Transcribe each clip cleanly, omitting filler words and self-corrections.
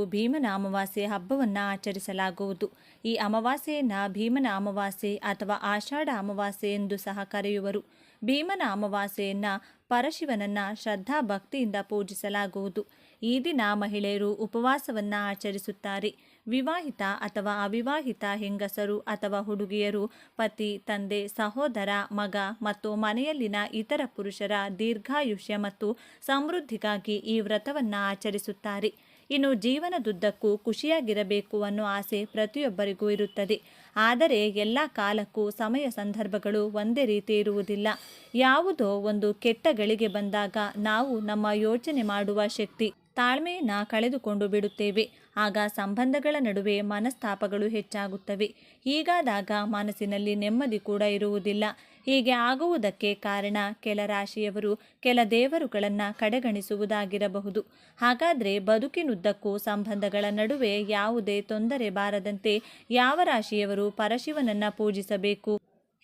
ಭೀಮನ ಅಮಾವಾಸ್ಯೆ ಹಬ್ಬವನ್ನು ಆಚರಿಸಲಾಗುವುದು. ಈ ಅಮಾವಾಸ್ಯೆಯನ್ನು ಭೀಮನ ಅಮಾವಾಸ್ಯೆ ಅಥವಾ ಆಷಾಢ ಅಮಾವಾಸ್ಯೆ ಎಂದು ಸಹ ಕರೆಯುವರು. ಭೀಮನ ಅಮಾವಾಸ್ಯೆಯನ್ನು ಪರಶಿವನನ್ನು ಶ್ರದ್ಧಾ ಭಕ್ತಿಯಿಂದ ಪೂಜಿಸಲಾಗುವುದು. ಈ ದಿನ ಮಹಿಳೆಯರು ಉಪವಾಸವನ್ನು ಆಚರಿಸುತ್ತಾರೆ. ವಿವಾಹಿತ ಅಥವಾ ಅವಿವಾಹಿತ ಹೆಂಗಸರು ಅಥವಾ ಹುಡುಗಿಯರು ಪತಿ, ತಂದೆ, ಸಹೋದರ, ಮಗ ಮತ್ತು ಮನೆಯಲ್ಲಿನ ಇತರ ಪುರುಷರ ದೀರ್ಘಾಯುಷ್ಯ ಮತ್ತು ಸಮೃದ್ಧಿಗಾಗಿ ಈ ವ್ರತವನ್ನು ಆಚರಿಸುತ್ತಾರೆ. ಇನ್ನು ಜೀವನದುದ್ದಕ್ಕೂ ಖುಷಿಯಾಗಿರಬೇಕು ಅನ್ನೋ ಆಸೆ ಪ್ರತಿಯೊಬ್ಬರಿಗೂ ಇರುತ್ತದೆ. ಆದರೆ ಎಲ್ಲ ಕಾಲಕ್ಕೂ ಸಮಯ ಸಂದರ್ಭಗಳು ಒಂದೇ ರೀತಿ ಇರುವುದಿಲ್ಲ. ಯಾವುದೋ ಒಂದು ಕೆಟ್ಟ ಗಳಿಗೆ ಬಂದಾಗ ನಾವು ನಮ್ಮ ಯೋಚನೆ ಮಾಡುವ ಶಕ್ತಿ, ತಾಳ್ಮೆಯನ್ನು ಕಳೆದುಕೊಂಡು ಬಿಡುತ್ತೇವೆ. ಆಗ ಸಂಬಂಧಗಳ ನಡುವೆ ಮನಸ್ತಾಪಗಳು ಹೆಚ್ಚಾಗುತ್ತವೆ. ಹೀಗಾದಾಗ ಮನಸ್ಸಿನಲ್ಲಿ ನೆಮ್ಮದಿ ಕೂಡ ಇರುವುದಿಲ್ಲ. ಹೀಗೆ ಆಗುವುದಕ್ಕೆ ಕಾರಣ ಕೆಲ ರಾಶಿಯವರು ಕೆಲ ದೇವರುಗಳನ್ನು ಕಡೆಗಣಿಸುವುದಾಗಿರಬಹುದು. ಹಾಗಾದರೆ ಬದುಕಿನುದ್ದಕ್ಕೂ ಸಂಬಂಧಗಳ ನಡುವೆ ಯಾವುದೇ ತೊಂದರೆ ಬಾರದಂತೆ ಯಾವ ರಾಶಿಯವರು ಪರಶಿವನನ್ನು ಪೂಜಿಸಬೇಕು,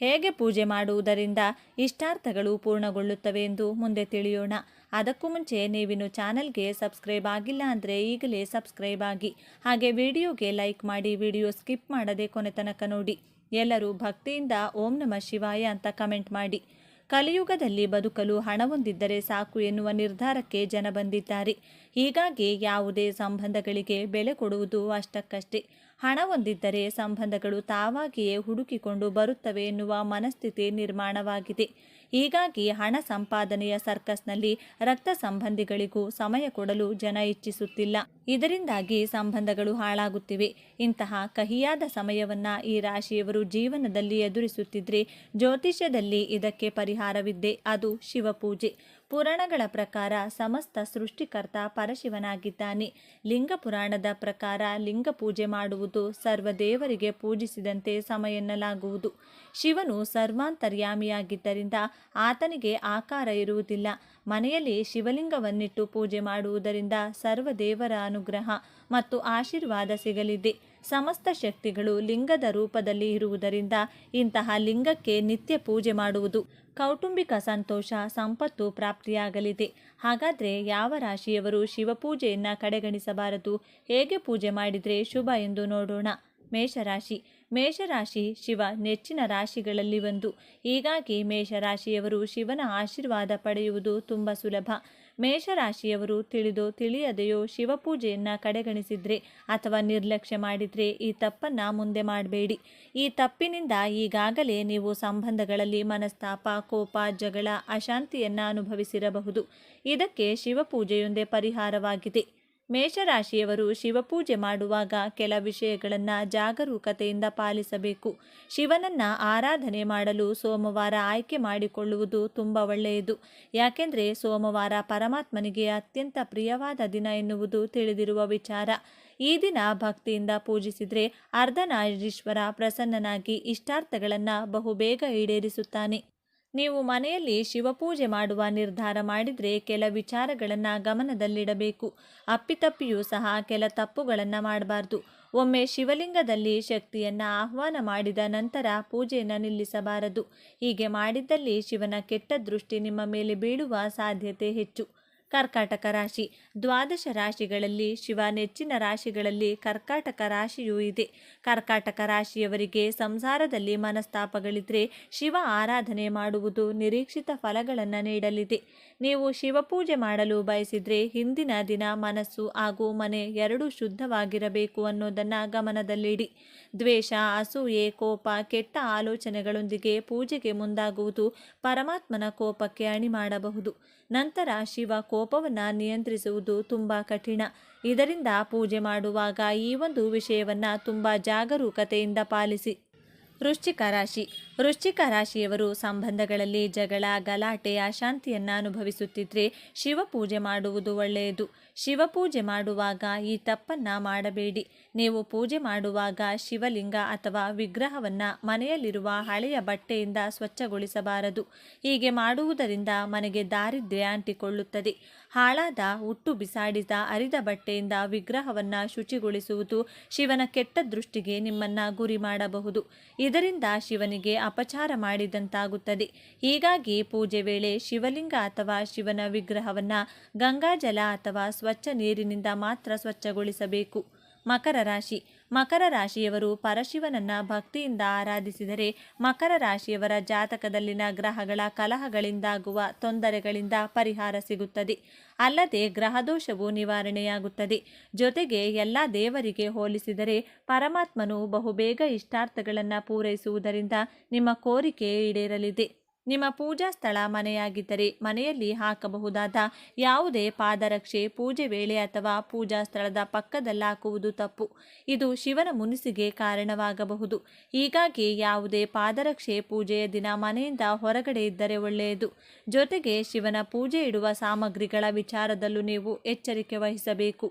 ಹೇಗೆ ಪೂಜೆ ಮಾಡುವುದರಿಂದ ಇಷ್ಟಾರ್ಥಗಳು ಪೂರ್ಣಗೊಳ್ಳುತ್ತವೆ ಎಂದು ಮುಂದೆ ತಿಳಿಯೋಣ. ಅದಕ್ಕೂ ಮುಂಚೆ ನೀವಿನ್ನು ಚಾನಲ್ಗೆ ಸಬ್ಸ್ಕ್ರೈಬ್ ಆಗಿಲ್ಲ ಅಂದರೆ ಈಗಲೇ ಸಬ್ಸ್ಕ್ರೈಬ್ ಆಗಿ, ಹಾಗೆ ವಿಡಿಯೋಗೆ ಲೈಕ್ ಮಾಡಿ, ವಿಡಿಯೋ ಸ್ಕಿಪ್ ಮಾಡದೆ ಕೊನೆ ತನಕ ನೋಡಿ. ಎಲ್ಲರೂ ಭಕ್ತಿಯಿಂದ ಓಂ ನಮಃ ಶಿವಾಯ ಅಂತ ಕಮೆಂಟ್ ಮಾಡಿ. ಕಲಿಯುಗದಲ್ಲಿ ಬದುಕಲು ಹಣವೊಂದಿದ್ದರೆ ಸಾಕು ಎನ್ನುವ ನಿರ್ಧಾರಕ್ಕೆ ಜನ ಬಂದಿದ್ದಾರೆ. ಹೀಗಾಗಿ ಯಾವುದೇ ಸಂಬಂಧಗಳಿಗೆ ಬೆಲೆ ಕೊಡುವುದು ಅಷ್ಟಕ್ಕಷ್ಟೇ. ಹಣವೊಂದಿದ್ದರೆ ಸಂಬಂಧಗಳು ತಾವಾಗಿಯೇ ಹುಡುಕಿಕೊಂಡು ಬರುತ್ತವೆ ಎನ್ನುವ ಮನಸ್ಥಿತಿ ನಿರ್ಮಾಣವಾಗಿದೆ. ಹೀಗಾಗಿ ಹಣ ಸಂಪಾದನೆಯ ಸರ್ಕಸ್ನಲ್ಲಿ ರಕ್ತ ಸಂಬಂಧಿಗಳಿಗೂ ಸಮಯ ಕೊಡಲು ಜನ ಇಚ್ಛಿಸುತ್ತಿಲ್ಲ. ಇದರಿಂದಾಗಿ ಸಂಬಂಧಗಳು ಹಾಳಾಗುತ್ತಿವೆ. ಇಂತಹ ಕಹಿಯಾದ ಸಮಯವನ್ನು ಈ ರಾಶಿಯವರು ಜೀವನದಲ್ಲಿ ಎದುರಿಸುತ್ತಿದ್ದರೆ ಜ್ಯೋತಿಷ್ಯದಲ್ಲಿ ಇದಕ್ಕೆ ಪರಿಹಾರವಿದೆ. ಅದು ಶಿವಪೂಜೆ. ಪುರಾಣಗಳ ಪ್ರಕಾರ ಸಮಸ್ತ ಸೃಷ್ಟಿಕರ್ತ ಪರಶಿವನಾಗಿದ್ದಾನೆ. ಲಿಂಗ ಪುರಾಣದ ಪ್ರಕಾರ ಲಿಂಗ ಪೂಜೆ ಮಾಡುವುದು ಸರ್ವದೇವರಿಗೆ ಪೂಜಿಸಿದಂತೆ ಸಮ ಎನ್ನಲಾಗುವುದು. ಶಿವನು ಸರ್ವಾಂತರ್ಯಾಮಿಯಾಗಿದ್ದರಿಂದ ಆತನಿಗೆ ಆಕಾರ ಇರುವುದಿಲ್ಲ. ಮನೆಯಲ್ಲಿ ಶಿವಲಿಂಗವನ್ನಿಟ್ಟು ಪೂಜೆ ಮಾಡುವುದರಿಂದ ಸರ್ವದೇವರ ಅನುಗ್ರಹ ಮತ್ತು ಆಶೀರ್ವಾದ ಸಿಗಲಿದೆ. ಸಮಸ್ತ ಶಕ್ತಿಗಳು ಲಿಂಗದ ರೂಪದಲ್ಲಿ ಇರುವುದರಿಂದ ಇಂತಹ ಲಿಂಗಕ್ಕೆ ನಿತ್ಯ ಪೂಜೆ ಮಾಡುವುದು ಕೌಟುಂಬಿಕ ಸಂತೋಷ, ಸಂಪತ್ತು ಪ್ರಾಪ್ತಿಯಾಗಲಿದೆ. ಹಾಗಾದರೆ ಯಾವ ರಾಶಿಯವರು ಶಿವಪೂಜೆಯನ್ನು ಕಡೆಗಣಿಸಬಾರದು, ಹೇಗೆ ಪೂಜೆ ಮಾಡಿದರೆ ಶುಭ ಎಂದು ನೋಡೋಣ. ಮೇಷರಾಶಿ. ಮೇಷರಾಶಿ ಶಿವ ನೆಚ್ಚಿನ ರಾಶಿಗಳಲ್ಲಿ ಒಂದು. ಹೀಗಾಗಿ ಮೇಷರಾಶಿಯವರು ಶಿವನ ಆಶೀರ್ವಾದ ಪಡೆಯುವುದು ತುಂಬ ಸುಲಭ. ಮೇಷರಾಶಿಯವರು ತಿಳಿದೋ ತಿಳಿಯದೆಯೋ ಶಿವಪೂಜೆಯನ್ನು ಕಡೆಗಣಿಸಿದರೆ ಅಥವಾ ನಿರ್ಲಕ್ಷ್ಯ ಮಾಡಿದರೆ ಈ ತಪ್ಪನ್ನು ಮುಂದೆ ಮಾಡಬೇಡಿ. ಈ ತಪ್ಪಿನಿಂದ ಈಗಾಗಲೇ ನೀವು ಸಂಬಂಧಗಳಲ್ಲಿ ಮನಸ್ತಾಪ, ಕೋಪ, ಜಗಳ, ಅಶಾಂತಿಯನ್ನು ಅನುಭವಿಸಿರಬಹುದು. ಇದಕ್ಕೆ ಶಿವಪೂಜೆಯೊಂದೇ ಪರಿಹಾರವಾಗಿದೆ. ಮೇಷರಾಶಿಯವರು ಶಿವಪೂಜೆ ಮಾಡುವಾಗ ಕೆಲ ವಿಷಯಗಳನ್ನು ಜಾಗರೂಕತೆಯಿಂದ ಪಾಲಿಸಬೇಕು. ಶಿವನನ್ನು ಆರಾಧನೆ ಮಾಡಲು ಸೋಮವಾರ ಆಯ್ಕೆ ಮಾಡಿಕೊಳ್ಳುವುದು ತುಂಬ ಒಳ್ಳೆಯದು. ಯಾಕೆಂದರೆ ಸೋಮವಾರ ಪರಮಾತ್ಮನಿಗೆ ಅತ್ಯಂತ ಪ್ರಿಯವಾದ ದಿನ ಎನ್ನುವುದು ತಿಳಿದಿರುವ ವಿಚಾರ. ಈ ದಿನ ಭಕ್ತಿಯಿಂದ ಪೂಜಿಸಿದರೆ ಅರ್ಧನಾರೀಶ್ವರ ಪ್ರಸನ್ನನಾಗಿ ಇಷ್ಟಾರ್ಥಗಳನ್ನು ಬಹುಬೇಗ ಈಡೇರಿಸುತ್ತಾನೆ. ನೀವು ಮನೆಯಲ್ಲಿ ಶಿವಪೂಜೆ ಮಾಡುವ ನಿರ್ಧಾರ ಮಾಡಿದರೆ ಕೆಲ ವಿಚಾರಗಳನ್ನು ಗಮನದಲ್ಲಿಡಬೇಕು. ಅಪ್ಪಿತಪ್ಪಿಯೂ ಸಹ ಕೆಲ ತಪ್ಪುಗಳನ್ನು ಮಾಡಬಾರ್ದು. ಒಮ್ಮೆ ಶಿವಲಿಂಗದಲ್ಲಿ ಶಕ್ತಿಯನ್ನು ಆಹ್ವಾನ ಮಾಡಿದ ನಂತರ ಪೂಜೆಯನ್ನು ನಿಲ್ಲಿಸಬಾರದು. ಹೀಗೆ ಮಾಡಿದ್ದಲ್ಲಿ ಶಿವನ ಕೆಟ್ಟ ದೃಷ್ಟಿ ನಿಮ್ಮ ಮೇಲೆ ಬೀಳುವ ಸಾಧ್ಯತೆ ಹೆಚ್ಚು. ಕರ್ಕಾಟಕ ರಾಶಿ. ದ್ವಾದಶ ರಾಶಿಗಳಲ್ಲಿ ಶಿವ ನೆಚ್ಚಿನ ರಾಶಿಗಳಲ್ಲಿ ಕರ್ಕಾಟಕ ರಾಶಿಯೂ ಇದೆ. ಕರ್ಕಾಟಕ ರಾಶಿಯವರಿಗೆ ಸಂಸಾರದಲ್ಲಿ ಮನಸ್ತಾಪಗಳಿದ್ರೆ ಶಿವ ಆರಾಧನೆ ಮಾಡುವುದು ನಿರೀಕ್ಷಿತ ಫಲಗಳನ್ನು ನೀಡಲಿದೆ. ನೀವು ಶಿವಪೂಜೆ ಮಾಡಲು ಬಯಸಿದರೆ ಹಿಂದಿನ ದಿನ ಮನಸ್ಸು ಹಾಗೂ ಮನೆ ಎರಡೂ ಶುದ್ಧವಾಗಿರಬೇಕು ಅನ್ನೋದನ್ನು ಗಮನದಲ್ಲಿಡಿ. ದ್ವೇಷ, ಅಸೂಯೆ, ಕೋಪ, ಕೆಟ್ಟ ಆಲೋಚನೆಗಳೊಂದಿಗೆ ಪೂಜೆಗೆ ಮುಂದಾಗುವುದು ಪರಮಾತ್ಮನ ಕೋಪಕ್ಕೆ ಅಣಿ ಮಾಡಬಹುದು. ನಂತರ ಶಿವ ಕೋಪವನ್ನು ನಿಯಂತ್ರಿಸುವುದು ತುಂಬ ಕಠಿಣ. ಇದರಿಂದ ಪೂಜೆ ಮಾಡುವಾಗ ಈ ಒಂದು ವಿಷಯವನ್ನು ತುಂಬ ಜಾಗರೂಕತೆಯಿಂದ ಪಾಲಿಸಿ. ವೃಶ್ಚಿಕ ರಾಶಿ. ವೃಶ್ಚಿಕ ರಾಶಿಯವರು ಸಂಬಂಧಗಳಲ್ಲಿ ಜಗಳ, ಗಲಾಟೆ, ಅಶಾಂತಿಯನ್ನು ಅನುಭವಿಸುತ್ತಿದ್ದರೆ ಶಿವಪೂಜೆ ಮಾಡುವುದು ಒಳ್ಳೆಯದು. ಶಿವಪೂಜೆ ಮಾಡುವಾಗ ಈ ತಪ್ಪನ್ನು ಮಾಡಬೇಡಿ. ನೀವು ಪೂಜೆ ಮಾಡುವಾಗ ಶಿವಲಿಂಗ ಅಥವಾ ವಿಗ್ರಹವನ್ನು ಮನೆಯಲ್ಲಿರುವ ಹಳೆಯ ಬಟ್ಟೆಯಿಂದ ಸ್ವಚ್ಛಗೊಳಿಸಬಾರದು. ಹೀಗೆ ಮಾಡುವುದರಿಂದ ಮನೆಗೆ ದಾರಿದ್ರ್ಯ ಅಂಟಿಕೊಳ್ಳುತ್ತದೆ. ಹಾಳಾದ, ಹುಟ್ಟು ಬಿಸಾಡಿದ, ಅರಿದ ಬಟ್ಟೆಯಿಂದ ವಿಗ್ರಹವನ್ನು ಶುಚಿಗೊಳಿಸುವುದು ಶಿವನ ಕೆಟ್ಟ ದೃಷ್ಟಿಗೆ ನಿಮ್ಮನ್ನು ಗುರಿ ಮಾಡಬಹುದು. ಇದರಿಂದ ಶಿವನಿಗೆ ಅಪಚಾರ ಮಾಡಿದಂತಾಗುತ್ತದೆ. ಹೀಗಾಗಿ ಪೂಜೆ ವೇಳೆ ಶಿವಲಿಂಗ ಅಥವಾ ಶಿವನ ವಿಗ್ರಹವನ್ನು ಗಂಗಾಜಲ ಅಥವಾ ಸ್ವಚ್ಛ ನೀರಿನಿಂದ ಮಾತ್ರ ಸ್ವಚ್ಛಗೊಳಿಸಬೇಕು. ಮಕರ ರಾಶಿ. ಮಕರ ರಾಶಿಯವರು ಪರಶಿವನನ್ನು ಭಕ್ತಿಯಿಂದ ಆರಾಧಿಸಿದರೆ ಮಕರ ರಾಶಿಯವರ ಜಾತಕದಲ್ಲಿನ ಗ್ರಹಗಳ ಕಲಹಗಳಿಂದಾಗುವ ತೊಂದರೆಗಳಿಂದ ಪರಿಹಾರ ಸಿಗುತ್ತದೆ. ಅಲ್ಲದೆ ಗ್ರಹದೋಷವು ನಿವಾರಣೆಯಾಗುತ್ತದೆ. ಜೊತೆಗೆ ಎಲ್ಲ ದೇವರಿಗೆ ಹೋಲಿಸಿದರೆ ಪರಮಾತ್ಮನು ಬಹುಬೇಗ ಇಷ್ಟಾರ್ಥಗಳನ್ನು ಪೂರೈಸುವುದರಿಂದ ನಿಮ್ಮ ಕೋರಿಕೆ ಈಡೇರಲಿದೆ. ನಿಮ್ಮ ಪೂಜಾ ಸ್ಥಳ ಮನೆಯಾಗಿದ್ದರೆ ಮನೆಯಲ್ಲಿ ಹಾಕಬಹುದಾದ ಯಾವುದೇ ಪಾದರಕ್ಷೆ ಪೂಜೆ ವೇಳೆ ಅಥವಾ ಪೂಜಾ ಸ್ಥಳದ ಪಕ್ಕದಲ್ಲಿ ಹಾಕುವುದು ತಪ್ಪು. ಇದು ಶಿವನ ಮುನಿಸಿಗೆ ಕಾರಣವಾಗಬಹುದು. ಹೀಗಾಗಿ ಯಾವುದೇ ಪಾದರಕ್ಷೆ ಪೂಜೆಯ ದಿನ ಮನೆಯಿಂದ ಹೊರಗಡೆ ಇದ್ದರೆ ಒಳ್ಳೆಯದು. ಜೊತೆಗೆ ಶಿವನ ಪೂಜೆ ಇಡುವ ಸಾಮಗ್ರಿಗಳ ವಿಚಾರದಲ್ಲೂ ನೀವು ಎಚ್ಚರಿಕೆ ವಹಿಸಬೇಕು.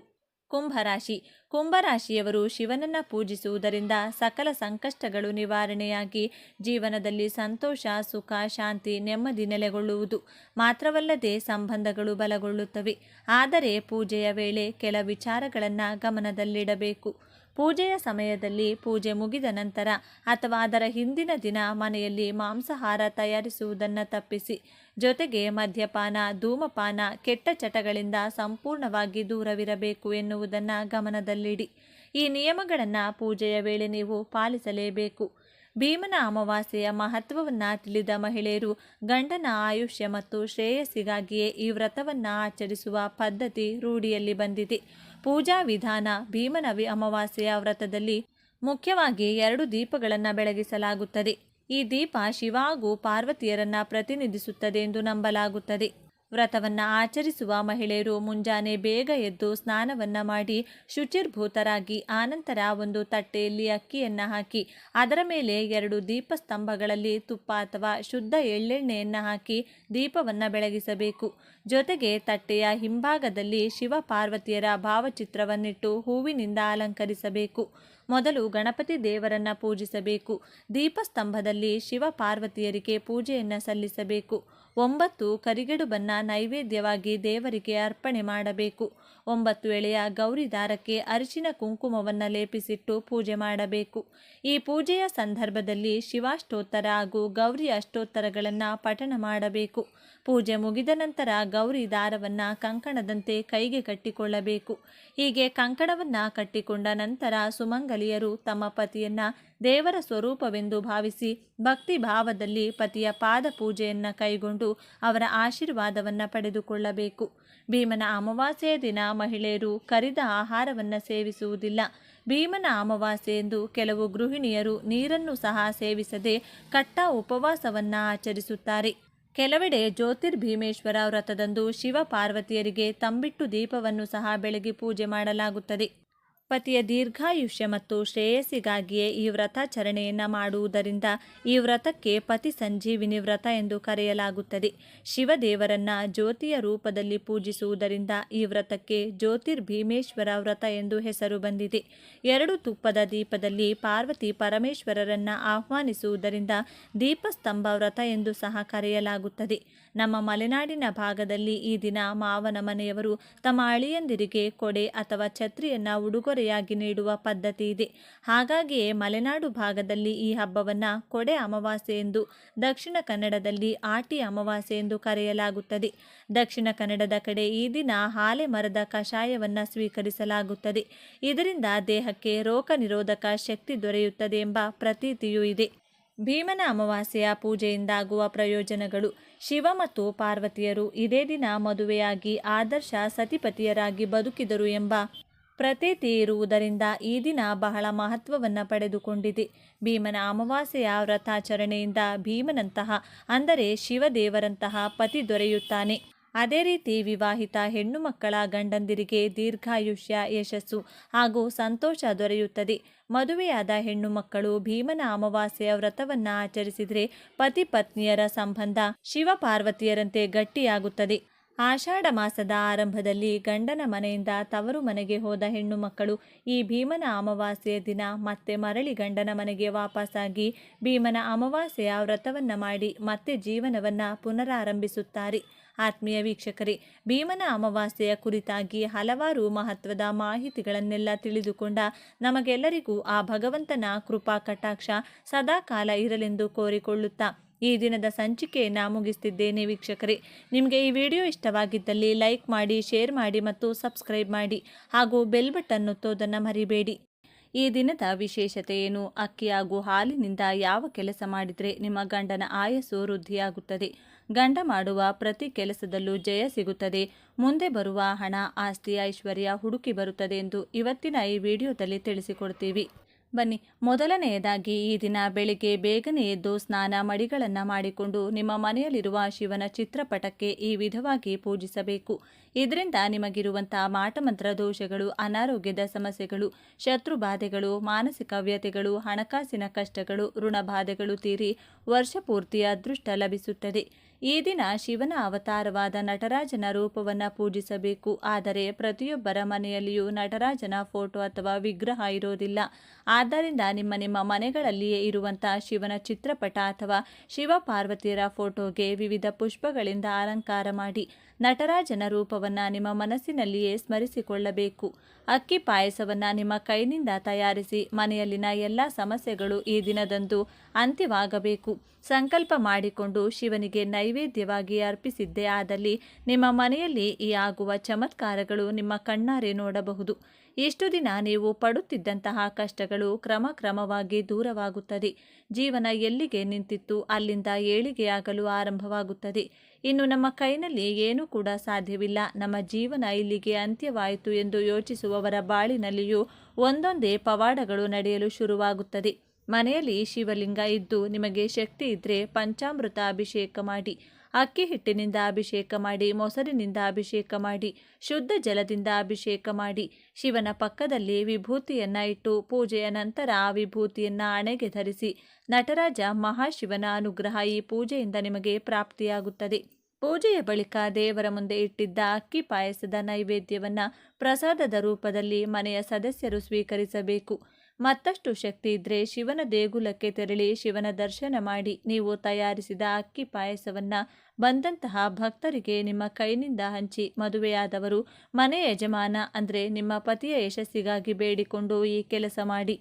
ಕುಂಭರಾಶಿ. ಕುಂಭರಾಶಿಯವರು ಶಿವನನ್ನು ಪೂಜಿಸುವುದರಿಂದ ಸಕಲ ಸಂಕಷ್ಟಗಳು ನಿವಾರಣೆಯಾಗಿ ಜೀವನದಲ್ಲಿ ಸಂತೋಷ, ಸುಖ, ಶಾಂತಿ, ನೆಮ್ಮದಿ ನೆಲೆಗೊಳ್ಳುವುದು ಮಾತ್ರವಲ್ಲದೆ ಸಂಬಂಧಗಳು ಬಲಗೊಳ್ಳುತ್ತವೆ. ಆದರೆ ಪೂಜೆಯ ವೇಳೆ ಕೆಲ ವಿಚಾರಗಳನ್ನು ಗಮನದಲ್ಲಿಡಬೇಕು. ಪೂಜೆಯ ಸಮಯದಲ್ಲಿ ಪೂಜೆ ಮುಗಿದ ನಂತರ ಅಥವಾ ಅದರ ಹಿಂದಿನ ದಿನ ಮನೆಯಲ್ಲಿ ಮಾಂಸಾಹಾರ ತಯಾರಿಸುವುದನ್ನು ತಪ್ಪಿಸಿ. ಜೊತೆಗೆ ಮದ್ಯಪಾನ, ಧೂಮಪಾನ, ಕೆಟ್ಟ ಚಟಗಳಿಂದ ಸಂಪೂರ್ಣವಾಗಿ ದೂರವಿರಬೇಕು ಎನ್ನುವುದನ್ನು ಗಮನದಲ್ಲಿಡಿ. ಈ ನಿಯಮಗಳನ್ನು ಪೂಜೆಯ ವೇಳೆ ನೀವು ಪಾಲಿಸಲೇಬೇಕು. ಭೀಮನ ಅಮಾವಾಸ್ಯೆಯ ಮಹತ್ವವನ್ನು ತಿಳಿದ ಮಹಿಳೆಯರು ಗಂಡನ ಆಯುಷ್ಯ ಮತ್ತು ಶ್ರೇಯಸ್ಸಿಗಾಗಿಯೇ ಈ ವ್ರತವನ್ನು ಆಚರಿಸುವ ಪದ್ಧತಿ ರೂಢಿಯಲ್ಲಿ ಬಂದಿದೆ. ಪೂಜಾ ವಿಧಾನ. ಭೀಮನ ಅಮಾವಾಸ್ಯೆಯ ವ್ರತದಲ್ಲಿ ಮುಖ್ಯವಾಗಿ 2 ದೀಪಗಳನ್ನು ಬೆಳಗಿಸಲಾಗುತ್ತದೆ. ಈ ದೀಪ ಶಿವ ಹಾಗೂ ಪಾರ್ವತಿಯರನ್ನು ಪ್ರತಿನಿಧಿಸುತ್ತದೆ ಎಂದು ನಂಬಲಾಗುತ್ತದೆ. ವ್ರತವನ್ನು ಆಚರಿಸುವ ಮಹಿಳೆಯರು ಮುಂಜಾನೆ ಬೇಗ ಎದ್ದು ಸ್ನಾನವನ್ನು ಮಾಡಿ ಶುಚಿರ್ಭೂತರಾಗಿ ಆನಂತರ ಒಂದು ತಟ್ಟೆಯಲ್ಲಿ ಅಕ್ಕಿಯನ್ನು ಹಾಕಿ ಅದರ ಮೇಲೆ 2 ದೀಪಸ್ತಂಭಗಳಲ್ಲಿ ತುಪ್ಪ ಅಥವಾ ಶುದ್ಧ ಎಳ್ಳೆಣ್ಣೆಯನ್ನು ಹಾಕಿ ದೀಪವನ್ನು ಬೆಳಗಿಸಬೇಕು. ಜೊತೆಗೆ ತಟ್ಟೆಯ ಹಿಂಭಾಗದಲ್ಲಿ ಶಿವ ಪಾರ್ವತಿಯರ ಭಾವಚಿತ್ರವನ್ನಿಟ್ಟು ಹೂವಿನಿಂದ ಅಲಂಕರಿಸಬೇಕು. ಮೊದಲು ಗಣಪತಿ ದೇವರನ್ನು ಪೂಜಿಸಬೇಕು. ದೀಪಸ್ತಂಭದಲ್ಲಿ ಶಿವ ಪಾರ್ವತಿಯರಿಗೆ ಪೂಜೆಯನ್ನು ಸಲ್ಲಿಸಬೇಕು. 9 ಕರಿಗಡುಬನ್ನು ನೈವೇದ್ಯವಾಗಿ ದೇವರಿಗೆ ಅರ್ಪಣೆ ಮಾಡಬೇಕು. 9 ಎಳೆಯ ಗೌರಿ ದಾರಕ್ಕೆ ಅರಿಶಿನ ಕುಂಕುಮವನ್ನು ಲೇಪಿಸಿಟ್ಟು ಪೂಜೆ ಮಾಡಬೇಕು. ಈ ಪೂಜೆಯ ಸಂದರ್ಭದಲ್ಲಿ ಶಿವಾಷ್ಟೋತ್ತರ ಹಾಗೂ ಗೌರಿ ಅಷ್ಟೋತ್ತರಗಳನ್ನು ಪಠಣ ಮಾಡಬೇಕು. ಪೂಜೆ ಮುಗಿದ ನಂತರ ಗೌರಿ ದಾರವನ್ನು ಕಂಕಣದಂತೆ ಕೈಗೆ ಕಟ್ಟಿಕೊಳ್ಳಬೇಕು. ಹೀಗೆ ಕಂಕಣವನ್ನು ಕಟ್ಟಿಕೊಂಡ ನಂತರ ಸುಮಂಗಲಿಯರು ತಮ್ಮ ಪತಿಯನ್ನು ದೇವರ ಸ್ವರೂಪವೆಂದು ಭಾವಿಸಿ ಭಕ್ತಿ ಭಾವದಲ್ಲಿ ಪತಿಯ ಪಾದ ಪೂಜೆಯನ್ನು ಕೈಗೊಂಡು ಅವರ ಆಶೀರ್ವಾದವನ್ನು ಪಡೆದುಕೊಳ್ಳಬೇಕು. ಭೀಮನ ಅಮಾವಾಸ್ಯೆಯ ದಿನ ಮಹಿಳೆಯರು ಕರಿದ ಆಹಾರವನ್ನು ಸೇವಿಸುವುದಿಲ್ಲ. ಭೀಮನ ಅಮಾವಾಸ್ಯೆ ಎಂದು ಕೆಲವು ಗೃಹಿಣಿಯರು ನೀರನ್ನು ಸಹ ಸೇವಿಸದೆ ಕಟ್ಟ ಉಪವಾಸವನ್ನು ಆಚರಿಸುತ್ತಾರೆ. ಕೆಲವೆಡೆ ಜ್ಯೋತಿರ್ಭೀಮೇಶ್ವರ ವ್ರತದಂದು ಶಿವ ಪಾರ್ವತಿಯರಿಗೆ ತಂಬಿಟ್ಟು ದೀಪವನ್ನು ಸಹ ಬೆಳಗಿ ಪೂಜೆ ಮಾಡಲಾಗುತ್ತದೆ. ಪತಿಯ ದೀರ್ಘಾಯುಷ್ಯ ಮತ್ತು ಶ್ರೇಯಸ್ಸಿಗಾಗಿಯೇ ಈ ವ್ರತಾಚರಣೆಯನ್ನು ಮಾಡುವುದರಿಂದ ಈ ವ್ರತಕ್ಕೆ ಪತಿ ಸಂಜೀವಿನಿ ವ್ರತ ಎಂದು ಕರೆಯಲಾಗುತ್ತದೆ. ಶಿವದೇವರನ್ನ ಜ್ಯೋತಿಯ ರೂಪದಲ್ಲಿ ಪೂಜಿಸುವುದರಿಂದ ಈ ವ್ರತಕ್ಕೆ ಜ್ಯೋತಿರ್ಭೀಮೇಶ್ವರ ವ್ರತ ಎಂದು ಹೆಸರು ಬಂದಿದೆ. 2 ತುಪ್ಪದ ದೀಪದಲ್ಲಿ ಪಾರ್ವತಿ ಪರಮೇಶ್ವರರನ್ನು ಆಹ್ವಾನಿಸುವುದರಿಂದ ದೀಪಸ್ತಂಭ ವ್ರತ ಎಂದು ಸಹ ಕರೆಯಲಾಗುತ್ತದೆ. ನಮ್ಮ ಮಲೆನಾಡಿನ ಭಾಗದಲ್ಲಿ ಈ ದಿನ ಮಾವನ ಮನೆಯವರು ತಮ್ಮ ಅಳಿಯಂದಿರಿಗೆ ಕೊಡೆ ಅಥವಾ ಛತ್ರಿಯನ್ನು ಉಡುಗೊರೆಯಾಗಿ ನೀಡುವ ಪದ್ಧತಿ ಇದೆ. ಹಾಗಾಗಿಯೇ ಮಲೆನಾಡು ಭಾಗದಲ್ಲಿ ಈ ಹಬ್ಬವನ್ನು ಕೊಡೆ ಅಮಾವಾಸ್ಯೆ ಎಂದು, ದಕ್ಷಿಣ ಕನ್ನಡದಲ್ಲಿ ಆಟಿ ಅಮಾವಾಸ್ಯೆ ಎಂದು ಕರೆಯಲಾಗುತ್ತದೆ. ದಕ್ಷಿಣ ಕನ್ನಡದ ಕಡೆ ಈ ದಿನ ಹಾಲೆ ಮರದ ಕಷಾಯವನ್ನು ಸ್ವೀಕರಿಸಲಾಗುತ್ತದೆ. ಇದರಿಂದ ದೇಹಕ್ಕೆ ರೋಗ ನಿರೋಧಕ ಶಕ್ತಿ ದೊರೆಯುತ್ತದೆ ಎಂಬ ಪ್ರತೀತಿಯೂ ಇದೆ. ಭೀಮನ ಅಮಾವಾಸ್ಯೆಯ ಪೂಜೆಯಿಂದಾಗುವ ಪ್ರಯೋಜನಗಳು. ಶಿವ ಮತ್ತು ಪಾರ್ವತಿಯರು ಇದೇ ದಿನ ಮದುವೆಯಾಗಿ ಆದರ್ಶ ಸತಿಪತಿಯರಾಗಿ ಬದುಕಿದರು ಎಂಬ ಪ್ರತೀತಿ ಇರುವುದರಿಂದ ಈ ದಿನ ಬಹಳ ಮಹತ್ವವನ್ನು ಪಡೆದುಕೊಂಡಿದೆ. ಭೀಮನ ಅಮಾವಾಸ್ಯೆಯ ವ್ರತಾಚರಣೆಯಿಂದ ಭೀಮನಂತಹ ಅಂದರೆ ಶಿವದೇವರಂತಹ ಪತಿ ದೊರೆಯುತ್ತಾನೆ. ಅದೇ ರೀತಿ ವಿವಾಹಿತ ಹೆಣ್ಣು ಮಕ್ಕಳ ಗಂಡಂದಿರಿಗೆ ದೀರ್ಘಾಯುಷ್ಯ, ಯಶಸ್ಸು ಹಾಗೂ ಸಂತೋಷ ದೊರೆಯುತ್ತದೆ. ಮದುವೆಯಾದ ಹೆಣ್ಣು ಮಕ್ಕಳು ಭೀಮನ ಅಮಾವಾಸ್ಯೆಯ ವ್ರತವನ್ನು ಆಚರಿಸಿದರೆ ಪತಿ ಪತ್ನಿಯರ ಸಂಬಂಧ ಶಿವಪಾರ್ವತಿಯರಂತೆ ಗಟ್ಟಿಯಾಗುತ್ತದೆ. ಆಷಾಢ ಮಾಸದ ಆರಂಭದಲ್ಲಿ ಗಂಡನ ಮನೆಯಿಂದ ತವರು ಮನೆಗೆ ಹೋದ ಹೆಣ್ಣು ಮಕ್ಕಳು ಈ ಭೀಮನ ಅಮಾವಾಸ್ಯೆಯ ದಿನ ಮತ್ತೆ ಮರಳಿ ಗಂಡನ ಮನೆಗೆ ವಾಪಸ್ಸಾಗಿ ಭೀಮನ ಅಮಾವಾಸ್ಯೆಯ ವ್ರತವನ್ನು ಮಾಡಿ ಮತ್ತೆ ಜೀವನವನ್ನು ಪುನರಾರಂಭಿಸುತ್ತಾರೆ. ಆತ್ಮೀಯ ವೀಕ್ಷಕರೇ, ಭೀಮನ ಅಮಾವಾಸ್ಯೆಯ ಕುರಿತಾಗಿ ಹಲವಾರು ಮಹತ್ವದ ಮಾಹಿತಿಗಳನ್ನೆಲ್ಲ ತಿಳಿದುಕೊಂಡ ನಮಗೆಲ್ಲರಿಗೂ ಆ ಭಗವಂತನ ಕೃಪಾ ಕಟಾಕ್ಷ ಸದಾಕಾಲ ಇರಲೆಂದು ಕೋರಿಕೊಳ್ಳುತ್ತಾ ಈ ದಿನದ ಸಂಚಿಕೆಯನ್ನು ಮುಗಿಸ್ತಿದ್ದೇನೆ. ವೀಕ್ಷಕರೇ, ನಿಮಗೆ ಈ ವಿಡಿಯೋ ಇಷ್ಟವಾಗಿದ್ದಲ್ಲಿ ಲೈಕ್ ಮಾಡಿ, ಶೇರ್ ಮಾಡಿ ಮತ್ತು ಸಬ್ಸ್ಕ್ರೈಬ್ ಮಾಡಿ ಹಾಗೂ ಬೆಲ್ ಬಟನ್ ಒತ್ತೋದನ್ನು ಮರಿಬೇಡಿ. ಈ ದಿನದ ವಿಶೇಷತೆ ಏನು? ಅಕ್ಕಿ ಹಾಗೂ ಹಾಲಿನಿಂದ ಯಾವ ಕೆಲಸ ಮಾಡಿದರೆ ನಿಮ್ಮ ಗಂಡನ ಆಯಸ್ಸು ವೃದ್ಧಿಯಾಗುತ್ತದೆ? ಗಂಡ ಮಾಡುವ ಪ್ರತಿ ಕೆಲಸದಲ್ಲೂ ಜಯ ಸಿಗುತ್ತದೆ. ಮುಂದೆ ಬರುವ ಹಣ, ಆಸ್ತಿ, ಐಶ್ವರ್ಯ ಹುಡುಕಿ ಬರುತ್ತದೆ ಎಂದು ಇವತ್ತಿನ ಈ ವಿಡಿಯೋದಲ್ಲಿ ತಿಳಿಸಿಕೊಡ್ತೀವಿ. ಬನ್ನಿ, ಮೊದಲನೆಯದಾಗಿ ಈ ದಿನ ಬೆಳಿಗ್ಗೆ ಬೇಗನೆ ಎದ್ದು ಸ್ನಾನ ಮಡಿಗಳನ್ನು ಮಾಡಿಕೊಂಡು ನಿಮ್ಮ ಮನೆಯಲ್ಲಿರುವ ಶಿವನ ಚಿತ್ರಪಟಕ್ಕೆ ಈ ವಿಧವಾಗಿ ಪೂಜಿಸಬೇಕು. ಇದರಿಂದ ನಿಮಗಿರುವಂತಹ ಮಾಟಮಂತ್ರ ದೋಷಗಳು, ಅನಾರೋಗ್ಯದ ಸಮಸ್ಯೆಗಳು, ಶತ್ರು ಬಾಧೆಗಳು, ಮಾನಸಿಕ ವ್ಯಥೆಗಳು, ಹಣಕಾಸಿನ ಕಷ್ಟಗಳು, ಋಣಬಾಧೆಗಳು ತೀರಿ ವರ್ಷ ಪೂರ್ತಿ ಅದೃಷ್ಟ ಲಭಿಸುತ್ತದೆ. ಈ ದಿನ ಶಿವನ ಅವತಾರವಾದ ನಟರಾಜನ ರೂಪವನ್ನು ಪೂಜಿಸಬೇಕು. ಆದರೆ ಪ್ರತಿಯೊಬ್ಬರ ಮನೆಯಲ್ಲಿಯೂ ನಟರಾಜನ ಫೋಟೋ ಅಥವಾ ವಿಗ್ರಹ ಇರೋದಿಲ್ಲ. ಆದ್ದರಿಂದ ನಿಮ್ಮ ಮನೆಗಳಲ್ಲಿಯೇ ಇರುವಂತಹ ಶಿವನ ಚಿತ್ರಪಟ ಅಥವಾ ಶಿವ ಪಾರ್ವತಿಯರ ಫೋಟೋಗೆ ವಿವಿಧ ಪುಷ್ಪಗಳಿಂದ ಅಲಂಕಾರ ಮಾಡಿ ನಟರಾಜನ ರೂಪವನ್ನು ನಿಮ್ಮ ಮನಸ್ಸಿನಲ್ಲಿಯೇ ಸ್ಮರಿಸಿಕೊಳ್ಳಬೇಕು. ಅಕ್ಕಿ ಪಾಯಸವನ್ನು ನಿಮ್ಮ ಕೈನಿಂದ ತಯಾರಿಸಿ ಮನೆಯಲ್ಲಿನ ಎಲ್ಲ ಸಮಸ್ಯೆಗಳು ಈ ದಿನದಂದು ಅಂತ್ಯವಾಗಬೇಕು. ಸಂಕಲ್ಪ ಮಾಡಿಕೊಂಡು ಶಿವನಿಗೆ ನೈವೇದ್ಯವಾಗಿ ಅರ್ಪಿಸಿದ್ದೇ ಆದಲ್ಲಿ ನಿಮ್ಮ ಮನೆಯಲ್ಲಿ ಈ ಆಗುವ ಚಮತ್ಕಾರಗಳು ನಿಮ್ಮ ಕಣ್ಣಾರೆ ನೋಡಬಹುದು. ಇಷ್ಟು ದಿನ ನೀವು ಪಡುತ್ತಿದ್ದಂತಹ ಕಷ್ಟಗಳು ಕ್ರಮವಾಗಿ ದೂರವಾಗುತ್ತದೆ. ಜೀವನ ಎಲ್ಲಿಗೆ ನಿಂತಿತ್ತು ಅಲ್ಲಿಂದ ಏಳಿಗೆಯಾಗಲು ಆರಂಭವಾಗುತ್ತದೆ. ಇನ್ನು ನಮ್ಮ ಕೈನಲ್ಲಿ ಏನೂ ಕೂಡ ಸಾಧ್ಯವಿಲ್ಲ, ನಮ್ಮ ಜೀವನ ಇಲ್ಲಿಗೆ ಅಂತ್ಯವಾಯಿತು ಎಂದು ಯೋಚಿಸುವವರ ಬಾಳಿನಲ್ಲಿಯೂ ಒಂದೊಂದೇ ಪವಾಡಗಳು ನಡೆಯಲು ಶುರುವಾಗುತ್ತದೆ. ಮನೆಯಲ್ಲಿ ಶಿವಲಿಂಗ ಇದ್ದು ನಿಮಗೆ ಶಕ್ತಿ ಇದ್ದರೆ ಪಂಚಾಮೃತ ಅಭಿಷೇಕ ಮಾಡಿ, ಅಕ್ಕಿ ಹಿಟ್ಟಿನಿಂದ ಅಭಿಷೇಕ ಮಾಡಿ, ಮೊಸರಿನಿಂದ ಅಭಿಷೇಕ ಮಾಡಿ, ಶುದ್ಧ ಜಲದಿಂದ ಅಭಿಷೇಕ ಮಾಡಿ, ಶಿವನ ಪಕ್ಕದಲ್ಲಿ ವಿಭೂತಿಯನ್ನು ಇಟ್ಟು ಪೂಜೆಯ ನಂತರ ಆ ವಿಭೂತಿಯನ್ನು ಹಣೆಗೆ ಧರಿಸಿ ನಟರಾಜ ಮಹಾಶಿವನ ಅನುಗ್ರಹ ಈ ಪೂಜೆಯಿಂದ ನಿಮಗೆ ಪ್ರಾಪ್ತಿಯಾಗುತ್ತದೆ. ಪೂಜೆಯ ಬಳಿಕ ದೇವರ ಮುಂದೆ ಇಟ್ಟಿದ್ದ ಅಕ್ಕಿ ಪಾಯಸದ ನೈವೇದ್ಯವನ್ನು ಪ್ರಸಾದದ ರೂಪದಲ್ಲಿ ಮನೆಯ ಸದಸ್ಯರು ಸ್ವೀಕರಿಸಬೇಕು. ಮತ್ತಷ್ಟು ಶಕ್ತಿ ಇದ್ದರೆ ಶಿವನ ದೇಗುಲಕ್ಕೆ ತೆರಳಿ ಶಿವನ ದರ್ಶನ ಮಾಡಿ ನೀವು ತಯಾರಿಸಿದ ಅಕ್ಕಿ ಪಾಯಸವನ್ನು ಬಂದಂತಹ ಭಕ್ತರಿಗೆ ನಿಮ್ಮ ಕೈನಿಂದ ಹಂಚಿ ಮದುವೆಯಾದವರು ಮನೆ ಯಜಮಾನ ಅಂದರೆ ನಿಮ್ಮ ಪತಿಯ ಯಶಸ್ಸಿಗಾಗಿ ಬೇಡಿಕೊಂಡು ಈ ಕೆಲಸ ಮಾಡಿ.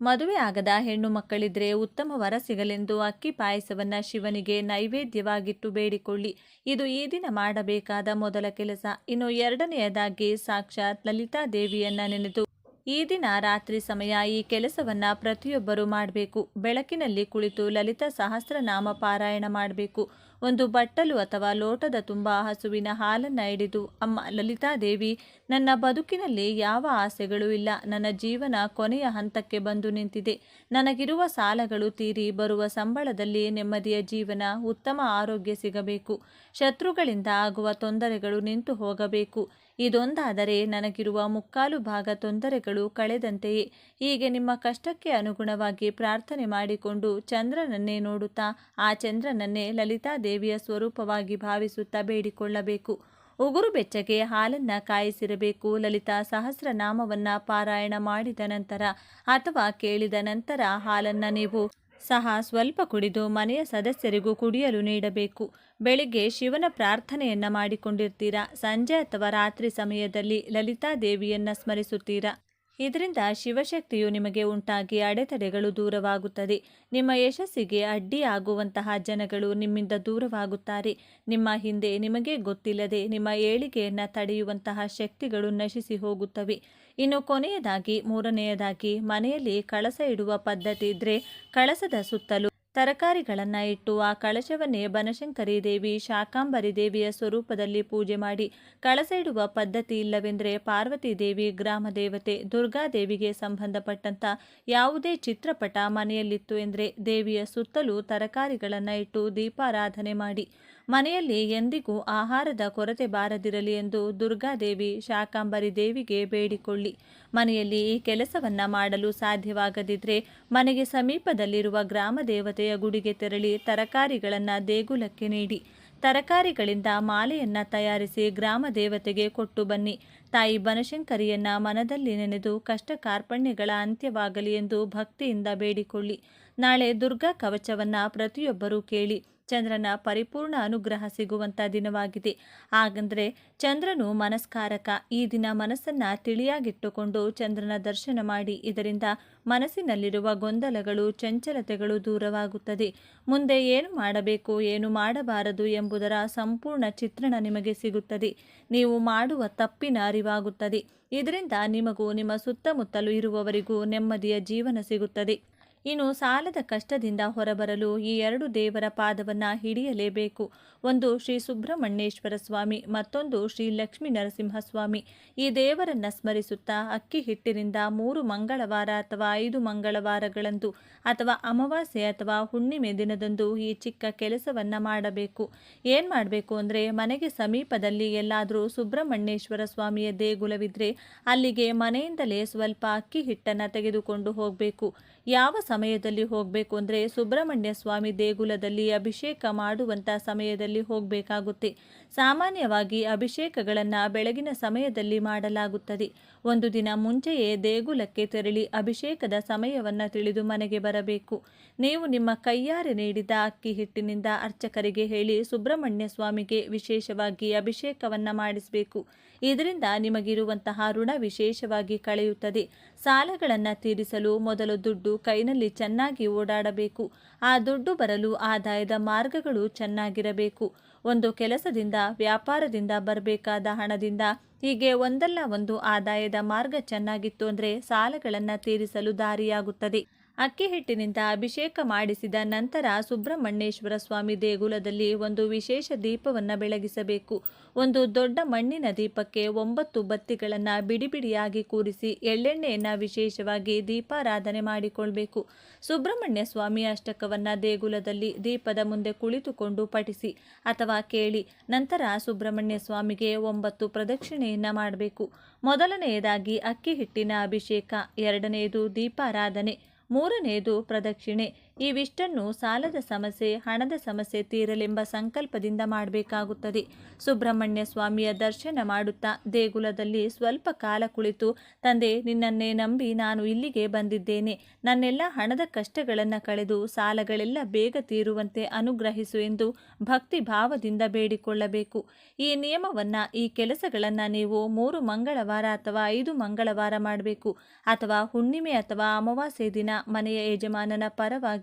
ಮದುವೆ ಆಗದ ಹೆಣ್ಣು ಮಕ್ಕಳಿದ್ರೆ ಉತ್ತಮ ವರ ಸಿಗಲೆಂದು ಅಕ್ಕಿ ಪಾಯಸವನ್ನು ಶಿವನಿಗೆ ನೈವೇದ್ಯವಾಗಿಟ್ಟು ಬೇಡಿಕೊಳ್ಳಿ. ಇದು ಈ ದಿನ ಮಾಡಬೇಕಾದ ಮೊದಲ ಕೆಲಸ. ಇನ್ನು ಎರಡನೆಯದಾಗಿ ಸಾಕ್ಷಾತ್ ಲಲಿತಾ ದೇವಿಯನ್ನ ನೆನೆದು ಈ ದಿನ ರಾತ್ರಿ ಸಮಯ ಈ ಕೆಲಸವನ್ನು ಪ್ರತಿಯೊಬ್ಬರೂ ಮಾಡಬೇಕು. ಬೆಳಕಿನಲ್ಲಿ ಕುಳಿತು ಲಲಿತಾ ಸಹಸ್ರನಾಮ ಪಾರಾಯಣ ಮಾಡಬೇಕು. ಒಂದು ಬಟ್ಟಲು ಅಥವಾ ಲೋಟದ ತುಂಬ ಹಸುವಿನ ಹಾಲನ್ನು ಹಿಡಿದು, ಅಮ್ಮ ಲಲಿತಾದೇವಿ, ನನ್ನ ಬದುಕಿನಲ್ಲಿ ಯಾವ ಆಸೆಗಳೂ ಇಲ್ಲ, ನನ್ನ ಜೀವನ ಕೊನೆಯ ಹಂತಕ್ಕೆ ಬಂದು ನಿಂತಿದೆ, ನನಗಿರುವ ಸಾಲಗಳು ತೀರಿ ಬರುವ ಸಂಬಳದಲ್ಲಿ ನೆಮ್ಮದಿಯ ಜೀವನ, ಉತ್ತಮ ಆರೋಗ್ಯ ಸಿಗಬೇಕು, ಶತ್ರುಗಳಿಂದ ಆಗುವ ತೊಂದರೆಗಳು ನಿಂತು ಹೋಗಬೇಕು, ಇದೊಂದಾದರೆ ನನಗಿರುವ ಮುಕ್ಕಾಲು ಭಾಗ ತೊಂದರೆಗಳು ಕಳೆದಂತೆಯೇ. ಹೀಗೆ ನಿಮ್ಮ ಕಷ್ಟಕ್ಕೆ ಅನುಗುಣವಾಗಿ ಪ್ರಾರ್ಥನೆ ಮಾಡಿಕೊಂಡು ಚಂದ್ರನನ್ನೇ ನೋಡುತ್ತಾ ಆ ಚಂದ್ರನನ್ನೇ ಲಲಿತಾದೇವಿಯ ಸ್ವರೂಪವಾಗಿ ಭಾವಿಸುತ್ತಾ ಬೇಡಿಕೊಳ್ಳಬೇಕು. ಉಗುರು ಬೆಚ್ಚಗೆ ಹಾಲನ್ನು ಕಾಯಿಸಿರಬೇಕು. ಲಲಿತಾ ಸಹಸ್ರನಾಮವನ್ನು ಪಾರಾಯಣ ಮಾಡಿದ ನಂತರ ಅಥವಾ ಕೇಳಿದ ನಂತರ ಹಾಲನ್ನು ನೀವು ಸಹ ಸ್ವಲ್ಪ ಕುಡಿದು ಮನೆಯ ಸದಸ್ಯರಿಗೂ ಕುಡಿಯಲು ನೀಡಬೇಕು. ಬೆಳಿಗ್ಗೆ ಶಿವನ ಪ್ರಾರ್ಥನೆಯನ್ನು ಮಾಡಿಕೊಂಡಿರ್ತೀರಾ, ಸಂಜೆ ಅಥವಾ ರಾತ್ರಿ ಸಮಯದಲ್ಲಿ ಲಲಿತಾ ದೇವಿಯನ್ನು ಸ್ಮರಿಸುತ್ತೀರಾ. ಇದರಿಂದ ಶಿವಶಕ್ತಿಯು ನಿಮಗೆ ಉಂಟಾಗಿ ಅಡೆತಡೆಗಳು ದೂರವಾಗುತ್ತದೆ. ನಿಮ್ಮ ಯಶಸ್ಸಿಗೆ ಅಡ್ಡಿಯಾಗುವಂತಹ ಜನಗಳು ನಿಮ್ಮಿಂದ ದೂರವಾಗುತ್ತಾರೆ. ನಿಮ್ಮ ಹಿಂದೆ ನಿಮಗೆ ಗೊತ್ತಿಲ್ಲದೆ ನಿಮ್ಮ ಏಳಿಗೆಯನ್ನು ತಡೆಯುವಂತಹ ಶಕ್ತಿಗಳು ನಶಿಸಿ ಹೋಗುತ್ತವೆ. ಇನ್ನು ಕೊನೆಯದಾಗಿ ಮೂರನೆಯದಾಗಿ ಮನೆಯಲ್ಲಿ ಕಳಸ ಇಡುವ ಪದ್ಧತಿ ಇದ್ದರೆ ಕಳಸದ ಸುತ್ತಲೂ ತರಕಾರಿಗಳನ್ನು ಇಟ್ಟು ಆ ಕಳಶವನ್ನೇ ಬನಶಂಕರಿ ದೇವಿ, ಶಾಕಾಂಬರಿ ದೇವಿಯ ಸ್ವರೂಪದಲ್ಲಿ ಪೂಜೆ ಮಾಡಿ. ಕಳಸ ಇಡುವ ಪದ್ಧತಿ ಇಲ್ಲವೆಂದರೆ ಪಾರ್ವತಿ ದೇವಿ, ಗ್ರಾಮ ದೇವತೆ, ದುರ್ಗಾದೇವಿಗೆ ಸಂಬಂಧಪಟ್ಟಂಥ ಯಾವುದೇ ಚಿತ್ರಪಟ ಮನೆಯಲ್ಲಿತ್ತು ಎಂದರೆ ದೇವಿಯ ಸುತ್ತಲೂ ತರಕಾರಿಗಳನ್ನು ಇಟ್ಟು ದೀಪಾರಾಧನೆ ಮಾಡಿ. ಮನೆಯಲ್ಲಿ ಎಂದಿಗೂ ಆಹಾರದ ಕೊರತೆ ಬಾರದಿರಲಿ ಎಂದು ದುರ್ಗಾದೇವಿ, ಶಾಕಾಂಬರಿ ದೇವಿಗೆ ಬೇಡಿಕೊಳ್ಳಿ. ಮನೆಯಲ್ಲಿ ಈ ಕೆಲಸವನ್ನು ಮಾಡಲು ಸಾಧ್ಯವಾಗದಿದ್ದರೆ ಮನೆಗೆ ಸಮೀಪದಲ್ಲಿರುವ ಗ್ರಾಮ ದೇವತೆಯ ಗುಡಿಗೆ ತೆರಳಿ ತರಕಾರಿಗಳನ್ನು ದೇಗುಲಕ್ಕೆ ನೀಡಿ. ತರಕಾರಿಗಳಿಂದ ಮಾಲೆಯನ್ನು ತಯಾರಿಸಿ ಗ್ರಾಮ ದೇವತೆಗೆ ಕೊಟ್ಟು ಬನ್ನಿ. ತಾಯಿ ಬನಶಂಕರಿಯನ್ನ ಮನದಲ್ಲಿ ನೆನೆದು ಕಷ್ಟ ಕಾರ್ಪಣ್ಯಗಳ ಅಂತ್ಯವಾಗಲಿ ಎಂದು ಭಕ್ತಿಯಿಂದ ಬೇಡಿಕೊಳ್ಳಿ. ನಾಳೆ ದುರ್ಗಾ ಕವಚವನ್ನು ಪ್ರತಿಯೊಬ್ಬರೂ ಕೇಳಿ. ಚಂದ್ರನ ಪರಿಪೂರ್ಣ ಅನುಗ್ರಹ ಸಿಗುವಂಥ ದಿನವಾಗಿದೆ. ಹಾಗಂದರೆ ಚಂದ್ರನು ಮನಸ್ಕಾರಕ. ಈ ದಿನ ಮನಸ್ಸನ್ನು ತಿಳಿಯಾಗಿಟ್ಟುಕೊಂಡು ಚಂದ್ರನ ದರ್ಶನ ಮಾಡಿ. ಇದರಿಂದ ಮನಸ್ಸಿನಲ್ಲಿರುವ ಗೊಂದಲಗಳು, ಚಂಚಲತೆಗಳು ದೂರವಾಗುತ್ತದೆ. ಮುಂದೆ ಏನು ಮಾಡಬೇಕು, ಏನು ಮಾಡಬಾರದು ಎಂಬುದರ ಸಂಪೂರ್ಣ ಚಿತ್ರಣ ನಿಮಗೆ ಸಿಗುತ್ತದೆ. ನೀವು ಮಾಡುವ ತಪ್ಪಿನ ಅರಿವಾಗುತ್ತದೆ. ಇದರಿಂದ ನಿಮಗೂ ನಿಮ್ಮ ಸುತ್ತಮುತ್ತಲೂ ಇರುವವರಿಗೂ ನೆಮ್ಮದಿಯ ಜೀವನ ಸಿಗುತ್ತದೆ. ಇನ್ನು ಸಾಲದ ಕಷ್ಟದಿಂದ ಹೊರಬರಲು ಈ 2 ದೇವರ ಪಾದವನ್ನು ಹಿಡಿಯಲೇಬೇಕು. ಒಂದು ಶ್ರೀ ಸುಬ್ರಹ್ಮಣ್ಯೇಶ್ವರ ಸ್ವಾಮಿ, ಮತ್ತೊಂದು ಶ್ರೀ ಲಕ್ಷ್ಮೀ ನರಸಿಂಹಸ್ವಾಮಿ. ಈ ದೇವರನ್ನು ಸ್ಮರಿಸುತ್ತಾ ಅಕ್ಕಿ ಹಿಟ್ಟಿನಿಂದ 3 ಮಂಗಳವಾರ ಅಥವಾ 5 ಮಂಗಳವಾರಗಳಂದು ಅಥವಾ ಅಮಾವಾಸ್ಯೆ ಅಥವಾ ಹುಣ್ಣಿಮೆ ದಿನದಂದು ಈ ಚಿಕ್ಕ ಕೆಲಸವನ್ನು ಮಾಡಬೇಕು. ಏನು ಮಾಡಬೇಕು ಅಂದರೆ, ಮನೆಗೆ ಸಮೀಪದಲ್ಲಿ ಎಲ್ಲಾದರೂ ಸುಬ್ರಹ್ಮಣ್ಯೇಶ್ವರ ಸ್ವಾಮಿಯ ದೇಗುಲವಿದ್ದರೆ ಅಲ್ಲಿಗೆ ಮನೆಯಿಂದಲೇ ಸ್ವಲ್ಪ ಅಕ್ಕಿ ಹಿಟ್ಟನ್ನು ತೆಗೆದುಕೊಂಡು ಹೋಗಬೇಕು. ಯಾವ ಸಮಯದಲ್ಲಿ ಹೋಗಬೇಕು ಅಂದರೆ, ಸುಬ್ರಹ್ಮಣ್ಯ ಸ್ವಾಮಿ ದೇಗುಲದಲ್ಲಿ ಅಭಿಷೇಕ ಮಾಡುವಂಥ ಸಮಯದಲ್ಲಿ ಹೋಗಬೇಕಾಗುತ್ತೆ. ಸಾಮಾನ್ಯವಾಗಿ ಅಭಿಷೇಕಗಳನ್ನು ಬೆಳಗಿನ ಸಮಯದಲ್ಲಿ ಮಾಡಲಾಗುತ್ತದೆ. ಒಂದು ದಿನ ಮುಂಚೆಯೇ ದೇಗುಲಕ್ಕೆ ತೆರಳಿ ಅಭಿಷೇಕದ ಸಮಯವನ್ನು ತಿಳಿದು ಮನೆಗೆ ಬರಬೇಕು. ನೀವು ನಿಮ್ಮ ಕೈಯಾರೆ ನೀಡಿದ ಅಕ್ಕಿ ಹಿಟ್ಟಿನಿಂದ ಅರ್ಚಕರಿಗೆ ಹೇಳಿ ಸುಬ್ರಹ್ಮಣ್ಯ ಸ್ವಾಮಿಗೆ ವಿಶೇಷವಾಗಿ ಅಭಿಷೇಕವನ್ನು ಮಾಡಿಸಬೇಕು. ಇದರಿಂದ ನಿಮಗಿರುವಂತಹ ಋಣ ವಿಶೇಷವಾಗಿ ಕಳೆಯುತ್ತದೆ. ಸಾಲಗಳನ್ನು ತೀರಿಸಲು ಮೊದಲು ದುಡ್ಡು ಕೈನಲ್ಲಿ ಚೆನ್ನಾಗಿ ಓಡಾಡಬೇಕು. ಆ ದುಡ್ಡು ಬರಲು ಆದಾಯದ ಮಾರ್ಗಗಳು ಚೆನ್ನಾಗಿರಬೇಕು. ಒಂದು ಕೆಲಸದಿಂದ, ವ್ಯಾಪಾರದಿಂದ ಬರಬೇಕಾದ ಹಣದಿಂದ ಹೀಗೆ ಒಂದಲ್ಲ ಒಂದು ಆದಾಯದ ಮಾರ್ಗ ಚೆನ್ನಾಗಿತ್ತು ಅಂದರೆ ಸಾಲಗಳನ್ನು ತೀರಿಸಲು ದಾರಿಯಾಗುತ್ತದೆ. ಅಕ್ಕಿ ಹಿಟ್ಟಿನಿಂದ ಅಭಿಷೇಕ ಮಾಡಿಸಿದ ನಂತರ ಸುಬ್ರಹ್ಮಣ್ಯೇಶ್ವರ ಸ್ವಾಮಿ ದೇಗುಲದಲ್ಲಿ ಒಂದು ವಿಶೇಷ ದೀಪವನ್ನು ಬೆಳಗಿಸಬೇಕು. ಒಂದು ದೊಡ್ಡ ಮಣ್ಣಿನ ದೀಪಕ್ಕೆ 9 ಬತ್ತಿಗಳನ್ನು ಬಿಡಿಯಾಗಿ ಕೂರಿಸಿ ಎಳ್ಳೆಣ್ಣೆಯನ್ನು ವಿಶೇಷವಾಗಿ ದೀಪಾರಾಧನೆ ಮಾಡಿಕೊಳ್ಬೇಕು. ಸುಬ್ರಹ್ಮಣ್ಯ ಸ್ವಾಮಿ ಅಷ್ಟಕವನ್ನು ದೇಗುಲದಲ್ಲಿ ದೀಪದ ಮುಂದೆ ಕುಳಿತುಕೊಂಡು ಪಠಿಸಿ ಅಥವಾ ಕೇಳಿ. ನಂತರ ಸುಬ್ರಹ್ಮಣ್ಯ ಸ್ವಾಮಿಗೆ 9 ಪ್ರದಕ್ಷಿಣೆಯನ್ನು ಮಾಡಬೇಕು. ಮೊದಲನೆಯದಾಗಿ ಅಕ್ಕಿ ಹಿಟ್ಟಿನ ಅಭಿಷೇಕ, ಎರಡನೆಯದು ದೀಪಾರಾಧನೆ, ಮೂರನೆಯದು ಪ್ರದಕ್ಷಿಣೆ. ಇವಿಷ್ಟನ್ನು ಸಾಲದ ಸಮಸ್ಯೆ, ಹಣದ ಸಮಸ್ಯೆ ತೀರಲೆಂಬ ಸಂಕಲ್ಪದಿಂದ ಮಾಡಬೇಕಾಗುತ್ತದೆ. ಸುಬ್ರಹ್ಮಣ್ಯ ಸ್ವಾಮಿಯ ದರ್ಶನ ಮಾಡುತ್ತಾ ದೇಗುಲದಲ್ಲಿ ಸ್ವಲ್ಪ ಕಾಲ ಕುಳಿತು, ತಂದೆ, ನಿನ್ನನ್ನೇ ನಂಬಿ ನಾನು ಇಲ್ಲಿಗೆ ಬಂದಿದ್ದೇನೆ. ನನ್ನೆಲ್ಲ ಹಣದ ಕಷ್ಟಗಳನ್ನು ಕಳೆದು ಸಾಲಗಳೆಲ್ಲ ಬೇಗ ತೀರುವಂತೆ ಅನುಗ್ರಹಿಸು ಎಂದು ಭಕ್ತಿ ಭಾವದಿಂದ ಬೇಡಿಕೊಳ್ಳಬೇಕು. ಈ ನಿಯಮವನ್ನು, ಈ ಕೆಲಸಗಳನ್ನು ನೀವು 3 ಮಂಗಳವಾರ ಅಥವಾ 5 ಮಂಗಳವಾರ ಮಾಡಬೇಕು. ಅಥವಾ ಹುಣ್ಣಿಮೆ ಅಥವಾ ಅಮಾವಾಸ್ಯೆ ದಿನ ಮನೆಯ ಯಜಮಾನನ ಪರವಾಗಿ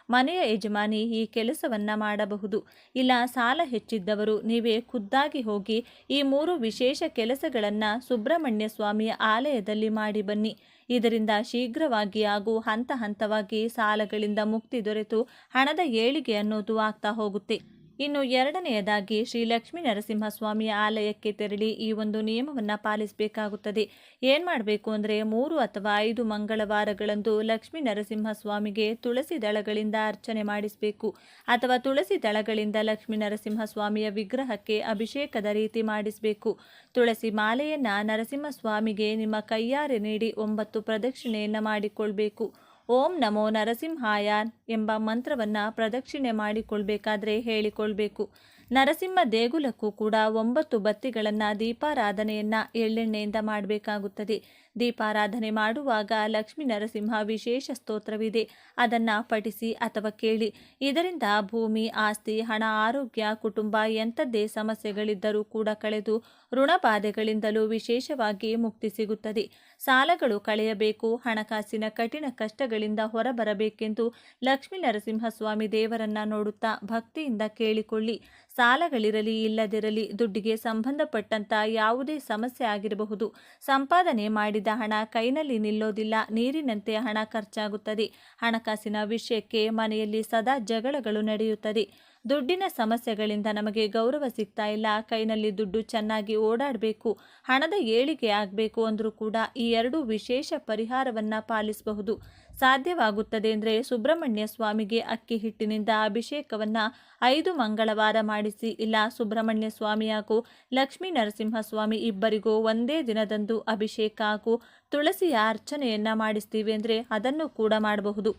ಮನೆಯ ಯಜಮಾನಿ ಈ ಕೆಲಸವನ್ನ ಮಾಡಬಹುದು. ಇಲ್ಲ ಸಾಲ ಹೆಚ್ಚಿದ್ದವರು ನೀವೇ ಖುದ್ದಾಗಿ ಹೋಗಿ ಈ 3 ವಿಶೇಷ ಕೆಲಸಗಳನ್ನು ಸುಬ್ರಹ್ಮಣ್ಯ ಸ್ವಾಮಿಯ ಆಲಯದಲ್ಲಿ ಮಾಡಿ ಬನ್ನಿ. ಇದರಿಂದ ಶೀಘ್ರವಾಗಿ ಹಾಗೂ ಹಂತ ಹಂತವಾಗಿ ಸಾಲಗಳಿಂದ ಮುಕ್ತಿ ದೊರೆತು ಹಣದ ಏಳಿಗೆ ಅನ್ನೋದು ಆಗ್ತಾ ಹೋಗುತ್ತೆ. ಇನ್ನು ಎರಡನೆಯದಾಗಿ ಶ್ರೀ ಲಕ್ಷ್ಮೀ ನರಸಿಂಹಸ್ವಾಮಿಯ ಆಲಯಕ್ಕೆ ತೆರಳಿ ಈ ಒಂದು ನಿಯಮವನ್ನು ಪಾಲಿಸಬೇಕಾಗುತ್ತದೆ. ಏನು ಮಾಡಬೇಕು ಅಂದರೆ, 3 ಅಥವಾ 5 ಮಂಗಳವಾರಗಳಂದು ಲಕ್ಷ್ಮೀ ನರಸಿಂಹಸ್ವಾಮಿಗೆ ತುಳಸಿ ದಳಗಳಿಂದ ಅರ್ಚನೆ ಮಾಡಿಸಬೇಕು. ಅಥವಾ ತುಳಸಿ ದಳಗಳಿಂದ ಲಕ್ಷ್ಮೀ ನರಸಿಂಹಸ್ವಾಮಿಯ ವಿಗ್ರಹಕ್ಕೆ ಅಭಿಷೇಕದ ರೀತಿ ಮಾಡಿಸಬೇಕು. ತುಳಸಿ ಮಾಲೆಯನ್ನು ನರಸಿಂಹಸ್ವಾಮಿಗೆ ನಿಮ್ಮ ಕೈಯಾರೆ ನೀಡಿ 9 ಪ್ರದಕ್ಷಿಣೆಯನ್ನು ಮಾಡಿಕೊಳ್ಬೇಕು. ಓಂ ನಮೋ ನರಸಿಂಹಾಯ ಎಂಬ ಮಂತ್ರವನ್ನು ಪ್ರದಕ್ಷಿಣೆ ಮಾಡಿಕೊಳ್ಬೇಕಾದ್ರೆ ಹೇಳಿಕೊಳ್ಬೇಕು. ನರಸಿಂಹ ದೇಗುಲಕ್ಕೂ ಕೂಡ 9 ಬತ್ತಿಗಳನ್ನು ದೀಪಾರಾಧನೆಯನ್ನು ಎಳ್ಳೆಣ್ಣೆಯಿಂದ ಮಾಡಬೇಕಾಗುತ್ತದೆ. ದೀಪಾರಾಧನೆ ಮಾಡುವಾಗ ಲಕ್ಷ್ಮೀ ನರಸಿಂಹ ವಿಶೇಷ ಸ್ತೋತ್ರವಿದೆ, ಅದನ್ನು ಪಠಿಸಿ ಅಥವಾ ಕೇಳಿ. ಇದರಿಂದ ಭೂಮಿ, ಆಸ್ತಿ, ಹಣ, ಆರೋಗ್ಯ, ಕುಟುಂಬ ಎಂಥದ್ದೇ ಸಮಸ್ಯೆಗಳಿದ್ದರೂ ಕೂಡ ಕಳೆದು ಋಣಬಾಧೆಗಳಿಂದಲೂ ವಿಶೇಷವಾಗಿ ಮುಕ್ತಿ ಸಿಗುತ್ತದೆ. ಸಾಲಗಳು ಕಳೆಯಬೇಕು, ಹಣಕಾಸಿನ ಕಠಿಣ ಕಷ್ಟಗಳಿಂದ ಹೊರಬರಬೇಕೆಂದು ಲಕ್ಷ್ಮೀ ನರಸಿಂಹಸ್ವಾಮಿ ದೇವರನ್ನ ನೋಡುತ್ತಾ ಭಕ್ತಿಯಿಂದ ಕೇಳಿಕೊಳ್ಳಿ. ಸಾಲಗಳಿರಲಿ ಇಲ್ಲದಿರಲಿ, ದುಡ್ಡಿಗೆ ಸಂಬಂಧಪಟ್ಟಂತ ಯಾವುದೇ ಸಮಸ್ಯೆ ಆಗಿರಬಹುದು, ಸಂಪಾದನೆ ಮಾಡಿದ ಹಣ ಕೈನಲ್ಲಿ ನಿಲ್ಲೋದಿಲ್ಲ, ನೀರಿನಂತೆ ಹಣ ಖರ್ಚಾಗುತ್ತದೆ. ಹಣಕಾಸಿನ ವಿಷಯಕ್ಕೆ ಮನೆಯಲ್ಲಿ ಸದಾ ಜಗಳಗಳು ನಡೆಯುತ್ತದೆ. ದುಡ್ಡಿನ ಸಮಸ್ಯೆಗಳಿಂದ ನಮಗೆ ಗೌರವ ಸಿಗ್ತಾ ಇಲ್ಲ, ಕೈನಲ್ಲಿ ದುಡ್ಡು ಚೆನ್ನಾಗಿ ಓಡಾಡಬೇಕು, ಹಣದ ಏಳಿಗೆ ಆಗಬೇಕು ಅಂದರೂ ಕೂಡ ಈ 2 ವಿಶೇಷ ಪರಿಹಾರವನ್ನು ಪಾಲಿಸಬಹುದು. ಸಾಧ್ಯವಾಗುತ್ತದೆ ಅಂದರೆ ಸುಬ್ರಹ್ಮಣ್ಯ ಸ್ವಾಮಿಗೆ ಅಕ್ಕಿ ಹಿಟ್ಟಿನಿಂದ ಅಭಿಷೇಕವನ್ನು 5 ಮಂಗಳವಾರ ಮಾಡಿಸಿ. ಇಲ್ಲ ಸುಬ್ರಹ್ಮಣ್ಯ ಸ್ವಾಮಿ ಹಾಗೂ ಲಕ್ಷ್ಮೀ ನರಸಿಂಹಸ್ವಾಮಿ ಇಬ್ಬರಿಗೂ ಒಂದೇ ದಿನದಂದು ಅಭಿಷೇಕ ಹಾಗೂ ತುಳಸಿಯ ಅರ್ಚನೆಯನ್ನು ಮಾಡಿಸ್ತೀವಿ ಅಂದರೆ ಅದನ್ನು ಕೂಡ ಮಾಡಬಹುದು.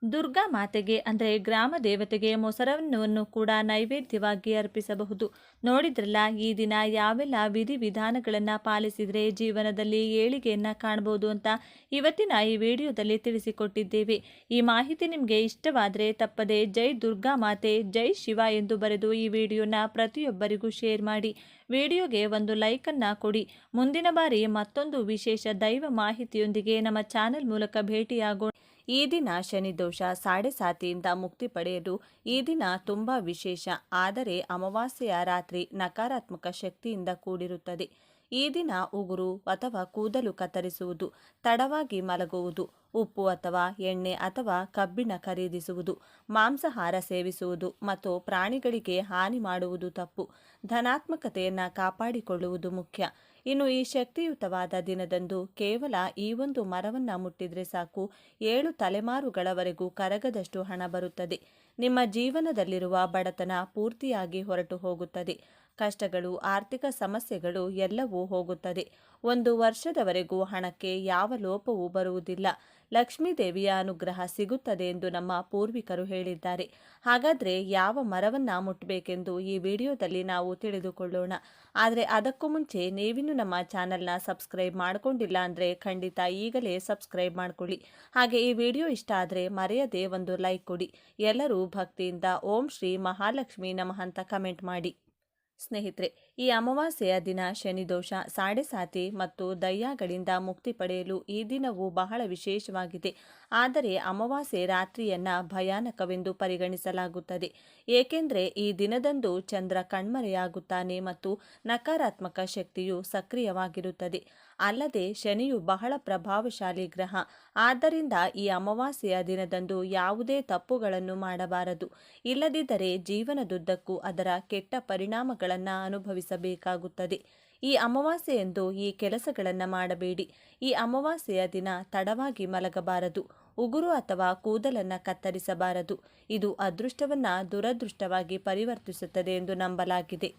ದುರ್ಗಾ ಮಾತೆಗೆ ಅಂದರೆ ಗ್ರಾಮ ದೇವತೆಗೆ ಮೊಸರನ್ನವನ್ನು ಕೂಡ ನೈವೇದ್ಯವಾಗಿ ಅರ್ಪಿಸಬಹುದು. ನೋಡಿದ್ರಲ್ಲ, ಈ ದಿನ ಯಾವೆಲ್ಲ ವಿಧಿವಿಧಾನಗಳನ್ನು ಪಾಲಿಸಿದರೆ ಜೀವನದಲ್ಲಿ ಏಳಿಗೆಯನ್ನು ಕಾಣಬಹುದು ಅಂತ ಇವತ್ತಿನ ಈ ವಿಡಿಯೋದಲ್ಲಿ ತಿಳಿಸಿಕೊಟ್ಟಿದ್ದೇವೆ. ಈ ಮಾಹಿತಿ ನಿಮಗೆ ಇಷ್ಟವಾದರೆ ತಪ್ಪದೆ ಜೈ ದುರ್ಗಾ ಮಾತೆ ಜೈ ಶಿವ ಎಂದು ಬರೆದು ಈ ವಿಡಿಯೋನ ಪ್ರತಿಯೊಬ್ಬರಿಗೂ ಶೇರ್ ಮಾಡಿ. ವಿಡಿಯೋಗೆ ಒಂದು ಲೈಕನ್ನು ಕೊಡಿ. ಮುಂದಿನ ಬಾರಿ ಮತ್ತೊಂದು ವಿಶೇಷ ದೈವ ಮಾಹಿತಿಯೊಂದಿಗೆ ನಮ್ಮ ಚಾನೆಲ್ ಮೂಲಕ ಭೇಟಿಯಾಗೋಣ. ಈ ದಿನ ಶನಿ ದೋಷ ಸಾಡೆಸಾತಿಯಿಂದ ಮುಕ್ತಿ ಪಡೆಯಲು ಈ ದಿನ ತುಂಬ ವಿಶೇಷ. ಆದರೆ ಅಮಾವಾಸ್ಯೆಯ ರಾತ್ರಿ ನಕಾರಾತ್ಮಕ ಶಕ್ತಿಯಿಂದ ಕೂಡಿರುತ್ತದೆ. ಈ ದಿನ ಉಗುರು ಅಥವಾ ಕೂದಲು ಕತ್ತರಿಸುವುದು, ತಡವಾಗಿ ಮಲಗುವುದು, ಉಪ್ಪು ಅಥವಾ ಎಣ್ಣೆ ಅಥವಾ ಕಬ್ಬಿಣ ಖರೀದಿಸುವುದು, ಮಾಂಸಾಹಾರ ಸೇವಿಸುವುದು ಮತ್ತು ಪ್ರಾಣಿಗಳಿಗೆ ಹಾನಿ ಮಾಡುವುದು ತಪ್ಪು. ಧನಾತ್ಮಕತೆಯನ್ನು ಕಾಪಾಡಿಕೊಳ್ಳುವುದು ಮುಖ್ಯ. ಇನ್ನು ಈ ಶಕ್ತಿಯುತವಾದ ದಿನದಂದು ಕೇವಲ ಈ ಒಂದು ಮರವನ್ನು ಮುಟ್ಟಿದ್ರೆ ಸಾಕು, 7 ತಲೆಮಾರುಗಳವರೆಗೂ ಕರಗದಷ್ಟು ಹಣ ಬರುತ್ತದೆ. ನಿಮ್ಮ ಜೀವನದಲ್ಲಿರುವ ಬಡತನ ಪೂರ್ತಿಯಾಗಿ ಹೊರಟು ಹೋಗುತ್ತದೆ. ಕಷ್ಟಗಳು, ಆರ್ಥಿಕ ಸಮಸ್ಯೆಗಳು ಎಲ್ಲವೂ ಹೋಗುತ್ತದೆ. 1 ವರ್ಷದವರೆಗೂ ಹಣಕ್ಕೆ ಯಾವ ಲೋಪವೂ ಬರುವುದಿಲ್ಲ. ಲಕ್ಷ್ಮೀ ದೇವಿಯ ಅನುಗ್ರಹ ಸಿಗುತ್ತದೆ ಎಂದು ನಮ್ಮ ಪೂರ್ವಿಕರು ಹೇಳಿದ್ದಾರೆ. ಹಾಗಾದರೆ ಯಾವ ಮರವನ್ನು ಮುಟ್ಟಬೇಕೆಂದು ಈ ವಿಡಿಯೋದಲ್ಲಿ ನಾವು ತಿಳಿದುಕೊಳ್ಳೋಣ. ಆದರೆ ಅದಕ್ಕೂ ಮುಂಚೆ ನೀವಿನ್ನೂ ನಮ್ಮ ಚಾನಲ್ನ ಸಬ್ಸ್ಕ್ರೈಬ್ ಮಾಡಿಕೊಂಡಿಲ್ಲ ಅಂದರೆ ಖಂಡಿತ ಈಗಲೇ ಸಬ್ಸ್ಕ್ರೈಬ್ ಮಾಡಿಕೊಳ್ಳಿ. ಹಾಗೆ ಈ ವಿಡಿಯೋ ಇಷ್ಟ ಆದರೆ ಮರೆಯದೆ ಒಂದು ಲೈಕ್ ಕೊಡಿ. ಎಲ್ಲರೂ ಭಕ್ತಿಯಿಂದ ಓಂ ಶ್ರೀ ಮಹಾಲಕ್ಷ್ಮಿ ನಮಃ ಅಂತ ಕಮೆಂಟ್ ಮಾಡಿ. ಸ್ನೇಹಿತರೆ, ಈ ಅಮಾವಾಸ್ಯೆಯ ದಿನ ಶನಿದೋಷ, ಸಾಡೆಸಾತಿ ಮತ್ತು ದಯ್ಯಗಳಿಂದ ಮುಕ್ತಿ ಪಡೆಯಲು ಈ ದಿನವು ಬಹಳ ವಿಶೇಷವಾಗಿದೆ. ಆದರೆ ಅಮಾವಾಸ್ಯೆ ರಾತ್ರಿಯನ್ನು ಭಯಾನಕವೆಂದು ಪರಿಗಣಿಸಲಾಗುತ್ತದೆ. ಏಕೆಂದರೆ ಈ ದಿನದಂದು ಚಂದ್ರ ಕಣ್ಮರೆಯಾಗುತ್ತಾನೆ ಮತ್ತು ನಕಾರಾತ್ಮಕ ಶಕ್ತಿಯು ಸಕ್ರಿಯವಾಗಿರುತ್ತದೆ. ಅಲ್ಲದೆ ಶನಿಯು ಬಹಳ ಪ್ರಭಾವಶಾಲಿ ಗ್ರಹ. ಆದ್ದರಿಂದ ಈ ಅಮಾವಾಸ್ಯೆಯ ದಿನದಂದು ಯಾವುದೇ ತಪ್ಪುಗಳನ್ನು ಮಾಡಬಾರದು. ಇಲ್ಲದಿದ್ದರೆ ಜೀವನದುದ್ದಕ್ಕೂ ಅದರ ಕೆಟ್ಟ ಪರಿಣಾಮಗಳನ್ನು ಅನುಭವಿಸಬೇಕಾಗುತ್ತದೆ. ಈ ಅಮಾವಾಸ್ಯೆಯಂದು ಈ ಕೆಲಸಗಳನ್ನು ಮಾಡಬೇಡಿ. ಈ ಅಮಾವಾಸ್ಯೆಯ ದಿನ ತಡವಾಗಿ ಮಲಗಬಾರದು. ಉಗುರು ಅಥವಾ ಕೂದಲನ್ನು ಕತ್ತರಿಸಬಾರದು. ಇದು ಅದೃಷ್ಟವನ್ನು ದುರದೃಷ್ಟವಾಗಿ ಪರಿವರ್ತಿಸುತ್ತದೆ ಎಂದು ನಂಬಲಾಗಿದೆ.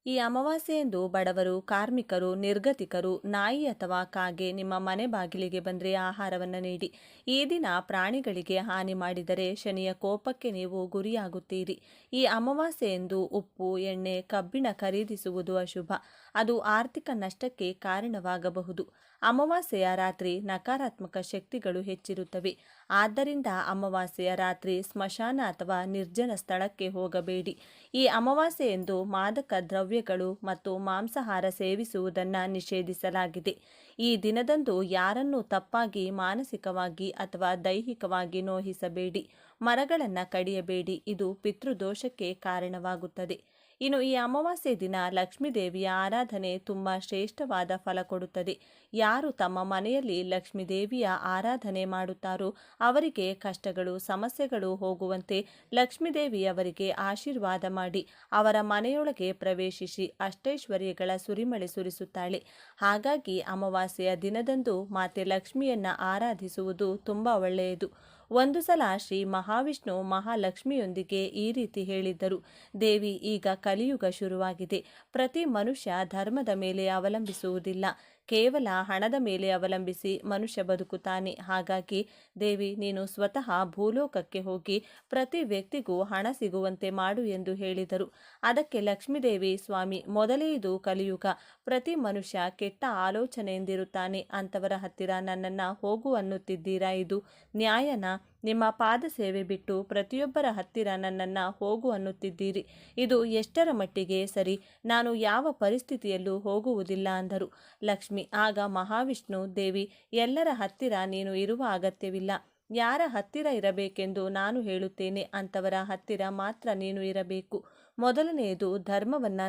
ಈ ಅಮಾವಾಸ್ಯೆಯಂದು ಬಡವರು, ಕಾರ್ಮಿಕರು, ನಿರ್ಗತಿಕರು, ನಾಯಿ ಅಥವಾ ಕಾಗೆ ನಿಮ್ಮ ಮನೆ ಬಾಗಿಲಿಗೆ ಬಂದರೆ ಆಹಾರವನ್ನು ನೀಡಿ. ಈ ದಿನ ಪ್ರಾಣಿಗಳಿಗೆ ಹಾನಿ ಮಾಡಿದರೆ ಶನಿಯ ಕೋಪಕ್ಕೆ ನೀವು ಗುರಿಯಾಗುತ್ತೀರಿ. ಈ ಅಮಾವಾಸ್ಯೆಯಂದು ಉಪ್ಪು, ಎಣ್ಣೆ, ಕಬ್ಬಿಣ ಖರೀದಿಸುವುದು ಅಶುಭ. ಅದು ಆರ್ಥಿಕ ನಷ್ಟಕ್ಕೆ ಕಾರಣವಾಗಬಹುದು. ಅಮಾವಾಸ್ಯೆಯ ರಾತ್ರಿ ನಕಾರಾತ್ಮಕ ಶಕ್ತಿಗಳು ಹೆಚ್ಚಿರುತ್ತವೆ. ಆದ್ದರಿಂದ ಅಮಾವಾಸ್ಯೆಯ ರಾತ್ರಿ ಸ್ಮಶಾನ ಅಥವಾ ನಿರ್ಜನ ಸ್ಥಳಕ್ಕೆ ಹೋಗಬೇಡಿ. ಈ ಅಮಾವಾಸ್ಯೆಯಂದು ಮಾದಕ ದ್ರವ್ಯಗಳು ಮತ್ತು ಮಾಂಸಾಹಾರ ಸೇವಿಸುವುದನ್ನು ನಿಷೇಧಿಸಲಾಗಿದೆ. ಈ ದಿನದಂದು ಯಾರನ್ನೂ ತಪ್ಪಾಗಿ ಮಾನಸಿಕವಾಗಿ ಅಥವಾ ದೈಹಿಕವಾಗಿ ನೋಯಿಸಬೇಡಿ. ಮರಗಳನ್ನು ಕಡಿಯಬೇಡಿ. ಇದು ಪಿತೃದೋಷಕ್ಕೆ ಕಾರಣವಾಗುತ್ತದೆ. ಇನ್ನು ಈ ಅಮಾವಾಸ್ಯೆ ದಿನ ಲಕ್ಷ್ಮೀ ದೇವಿಯ ಆರಾಧನೆ ತುಂಬ ಶ್ರೇಷ್ಠವಾದ ಫಲ ಕೊಡುತ್ತದೆ. ಯಾರು ತಮ್ಮ ಮನೆಯಲ್ಲಿ ಲಕ್ಷ್ಮೀ ದೇವಿಯ ಆರಾಧನೆ ಮಾಡುತ್ತಾರೋ ಅವರಿಗೆ ಕಷ್ಟಗಳು, ಸಮಸ್ಯೆಗಳು ಹೋಗುವಂತೆ ಲಕ್ಷ್ಮೀ ದೇವಿಯವರಿಗೆ ಆಶೀರ್ವಾದ ಮಾಡಿ ಅವರ ಮನೆಯೊಳಗೆ ಪ್ರವೇಶಿಸಿ ಅಷ್ಟೈಶ್ವರ್ಯಗಳ ಸುರಿಮಳೆ ಸುರಿಸುತ್ತಾಳೆ. ಹಾಗಾಗಿ ಅಮಾವಾಸ್ಯೆಯ ದಿನದಂದು ಮಾತೆ ಲಕ್ಷ್ಮಿಯನ್ನ ಆರಾಧಿಸುವುದು ತುಂಬ ಒಳ್ಳೆಯದು. ಒಂದು ಸಲ ಶ್ರೀ ಮಹಾವಿಷ್ಣು ಮಹಾಲಕ್ಷ್ಮಿಯೊಂದಿಗೆ ಈ ರೀತಿ ಹೇಳಿದ್ದರು: ದೇವಿ, ಈಗ ಕಲಿಯುಗ ಶುರುವಾಗಿದೆ. ಪ್ರತಿ ಮನುಷ್ಯ ಧರ್ಮದ ಮೇಲೆ ಅವಲಂಬಿಸುವುದಿಲ್ಲ, ಕೇವಲ ಹಣದ ಮೇಲೆ ಅವಲಂಬಿಸಿ ಮನುಷ್ಯ ಬದುಕುತ್ತಾನೆ. ಹಾಗಾಗಿ ದೇವಿ, ನೀನು ಸ್ವತಃ ಭೂಲೋಕಕ್ಕೆ ಹೋಗಿ ಪ್ರತಿ ವ್ಯಕ್ತಿಗೂ ಹಣ ಸಿಗುವಂತೆ ಮಾಡು ಎಂದು ಹೇಳಿದರು. ಅದಕ್ಕೆ ಲಕ್ಷ್ಮೀದೇವಿ, ಸ್ವಾಮಿ, ಮೊದಲೇ ಇದು ಕಲಿಯುಗ, ಪ್ರತಿ ಮನುಷ್ಯ ಕೆಟ್ಟ ಆಲೋಚನೆಯಿಂದಿರುತ್ತಾನೆ. ಅಂಥವರ ಹತ್ತಿರ ನನ್ನನ್ನು ಹೋಗು ಅನ್ನುತ್ತಿದ್ದೀರಾ? ಇದು ನ್ಯಾಯನ? ನಿಮ್ಮ ಪಾದ ಸೇವೆ ಬಿಟ್ಟು ಪ್ರತಿಯೊಬ್ಬರ ಹತ್ತಿರ ನನ್ನನ್ನು ಹೋಗು ಅನ್ನುತ್ತಿದ್ದೀರಿ. ಇದು ಎಷ್ಟರ ಮಟ್ಟಿಗೆ ಸರಿ? ನಾನು ಯಾವ ಪರಿಸ್ಥಿತಿಯಲ್ಲೂ ಹೋಗುವುದಿಲ್ಲ ಅಂದರು ಲಕ್ಷ್ಮಿ. ಆಗ ಮಹಾವಿಷ್ಣು, ದೇವಿ, ಎಲ್ಲರ ಹತ್ತಿರ ನೀನು ಇರುವ ಅಗತ್ಯವಿಲ್ಲ. ಯಾರ ಹತ್ತಿರ ಇರಬೇಕೆಂದು ನಾನು ಹೇಳುತ್ತೇನೆ ಅಂಥವರ ಹತ್ತಿರ ಮಾತ್ರ ನೀನು ಇರಬೇಕು. ಮೊದಲನೆಯದು ಧರ್ಮವನ್ನು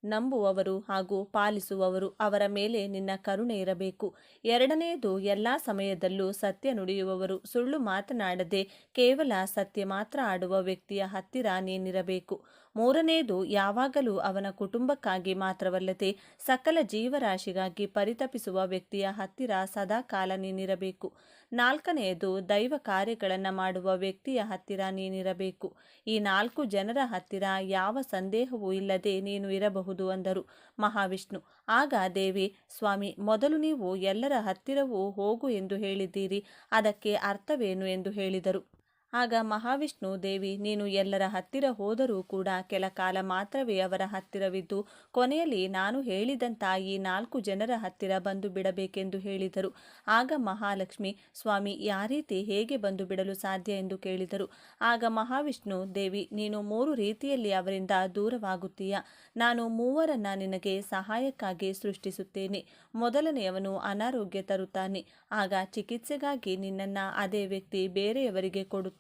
ನಂಬುವವರು ಹಾಗೂ ಪಾಲಿಸುವವರು, ಅವರ ಮೇಲೆ ನಿನ್ನ ಕರುಣೆ ಇರಬೇಕು. ಎರಡನೆಯದು ಎಲ್ಲ ಸಮಯದಲ್ಲೂ ಸತ್ಯ ನುಡಿಯುವವರು, ಸುಳ್ಳು ಮಾತನಾಡದೆ ಕೇವಲ ಸತ್ಯ ಮಾತ್ರ ಆಡುವ ವ್ಯಕ್ತಿಯ ಹತ್ತಿರ ನೀನಿರಬೇಕು. ಮೂರನೆಯದು, ಯಾವಾಗಲೂ ಅವನ ಕುಟುಂಬಕ್ಕಾಗಿ ಮಾತ್ರವಲ್ಲದೆ ಸಕಲ ಜೀವರಾಶಿಗಾಗಿ ಪರಿತಪಿಸುವ ವ್ಯಕ್ತಿಯ ಹತ್ತಿರ ಸದಾಕಾಲ ನೀನಿರಬೇಕು. ನಾಲ್ಕನೆಯದು, ದೈವ ಕಾರ್ಯಗಳನ್ನು ಮಾಡುವ ವ್ಯಕ್ತಿಯ ಹತ್ತಿರ ನೀನಿರಬೇಕು. ಈ 4 ಜನರ ಹತ್ತಿರ ಯಾವ ಸಂದೇಹವೂ ಇಲ್ಲದೆ ನೀನು ಇರಬಹುದು ಅಂದರು ಮಹಾವಿಷ್ಣು. ಆಗ ದೇವಿ, ಸ್ವಾಮಿ, ಮೊದಲು ನೀವು ಎಲ್ಲರ ಹತ್ತಿರವೂ ಹೋಗು ಎಂದು ಹೇಳಿದ್ದೀರಿ, ಅದಕ್ಕೆ ಅರ್ಥವೇನು ಎಂದು ಹೇಳಿದರು. ಆಗ ಮಹಾವಿಷ್ಣು, ದೇವಿ, ನೀನು ಎಲ್ಲರ ಹತ್ತಿರ ಹೋದರೂ ಕೂಡ ಕೆಲ ಕಾಲ ಮಾತ್ರವೇ ಅವರ ಹತ್ತಿರವಿದ್ದು ಕೊನೆಯಲ್ಲಿ ನಾನು ಹೇಳಿದಂಥ ಈ 4 ಜನರ ಹತ್ತಿರ ಬಂದು ಬಿಡಬೇಕೆಂದು ಹೇಳಿದರು. ಆಗ ಮಹಾಲಕ್ಷ್ಮಿ, ಸ್ವಾಮಿ, ಯಾವ ರೀತಿ, ಹೇಗೆ ಬಂದು ಬಿಡಲು ಸಾಧ್ಯ ಎಂದು ಕೇಳಿದರು. ಆಗ ಮಹಾವಿಷ್ಣು, ದೇವಿ, ನೀನು 3 ರೀತಿಯಲ್ಲಿ ಅವರಿಂದ ದೂರವಾಗುತ್ತೀಯ. ನಾನು 3ರನ್ನ ನಿನಗೆ ಸಹಾಯಕ್ಕಾಗಿ ಸೃಷ್ಟಿಸುತ್ತೇನೆ. ಮೊದಲನೆಯವನು ಅನಾರೋಗ್ಯ ತರುತ್ತಾನೆ. ಆಗ ಚಿಕಿತ್ಸೆಗಾಗಿ ನಿನ್ನನ್ನು ಅದೇ ವ್ಯಕ್ತಿ ಬೇರೆಯವರಿಗೆ ಕೊಡುತ್ತಾನೆ.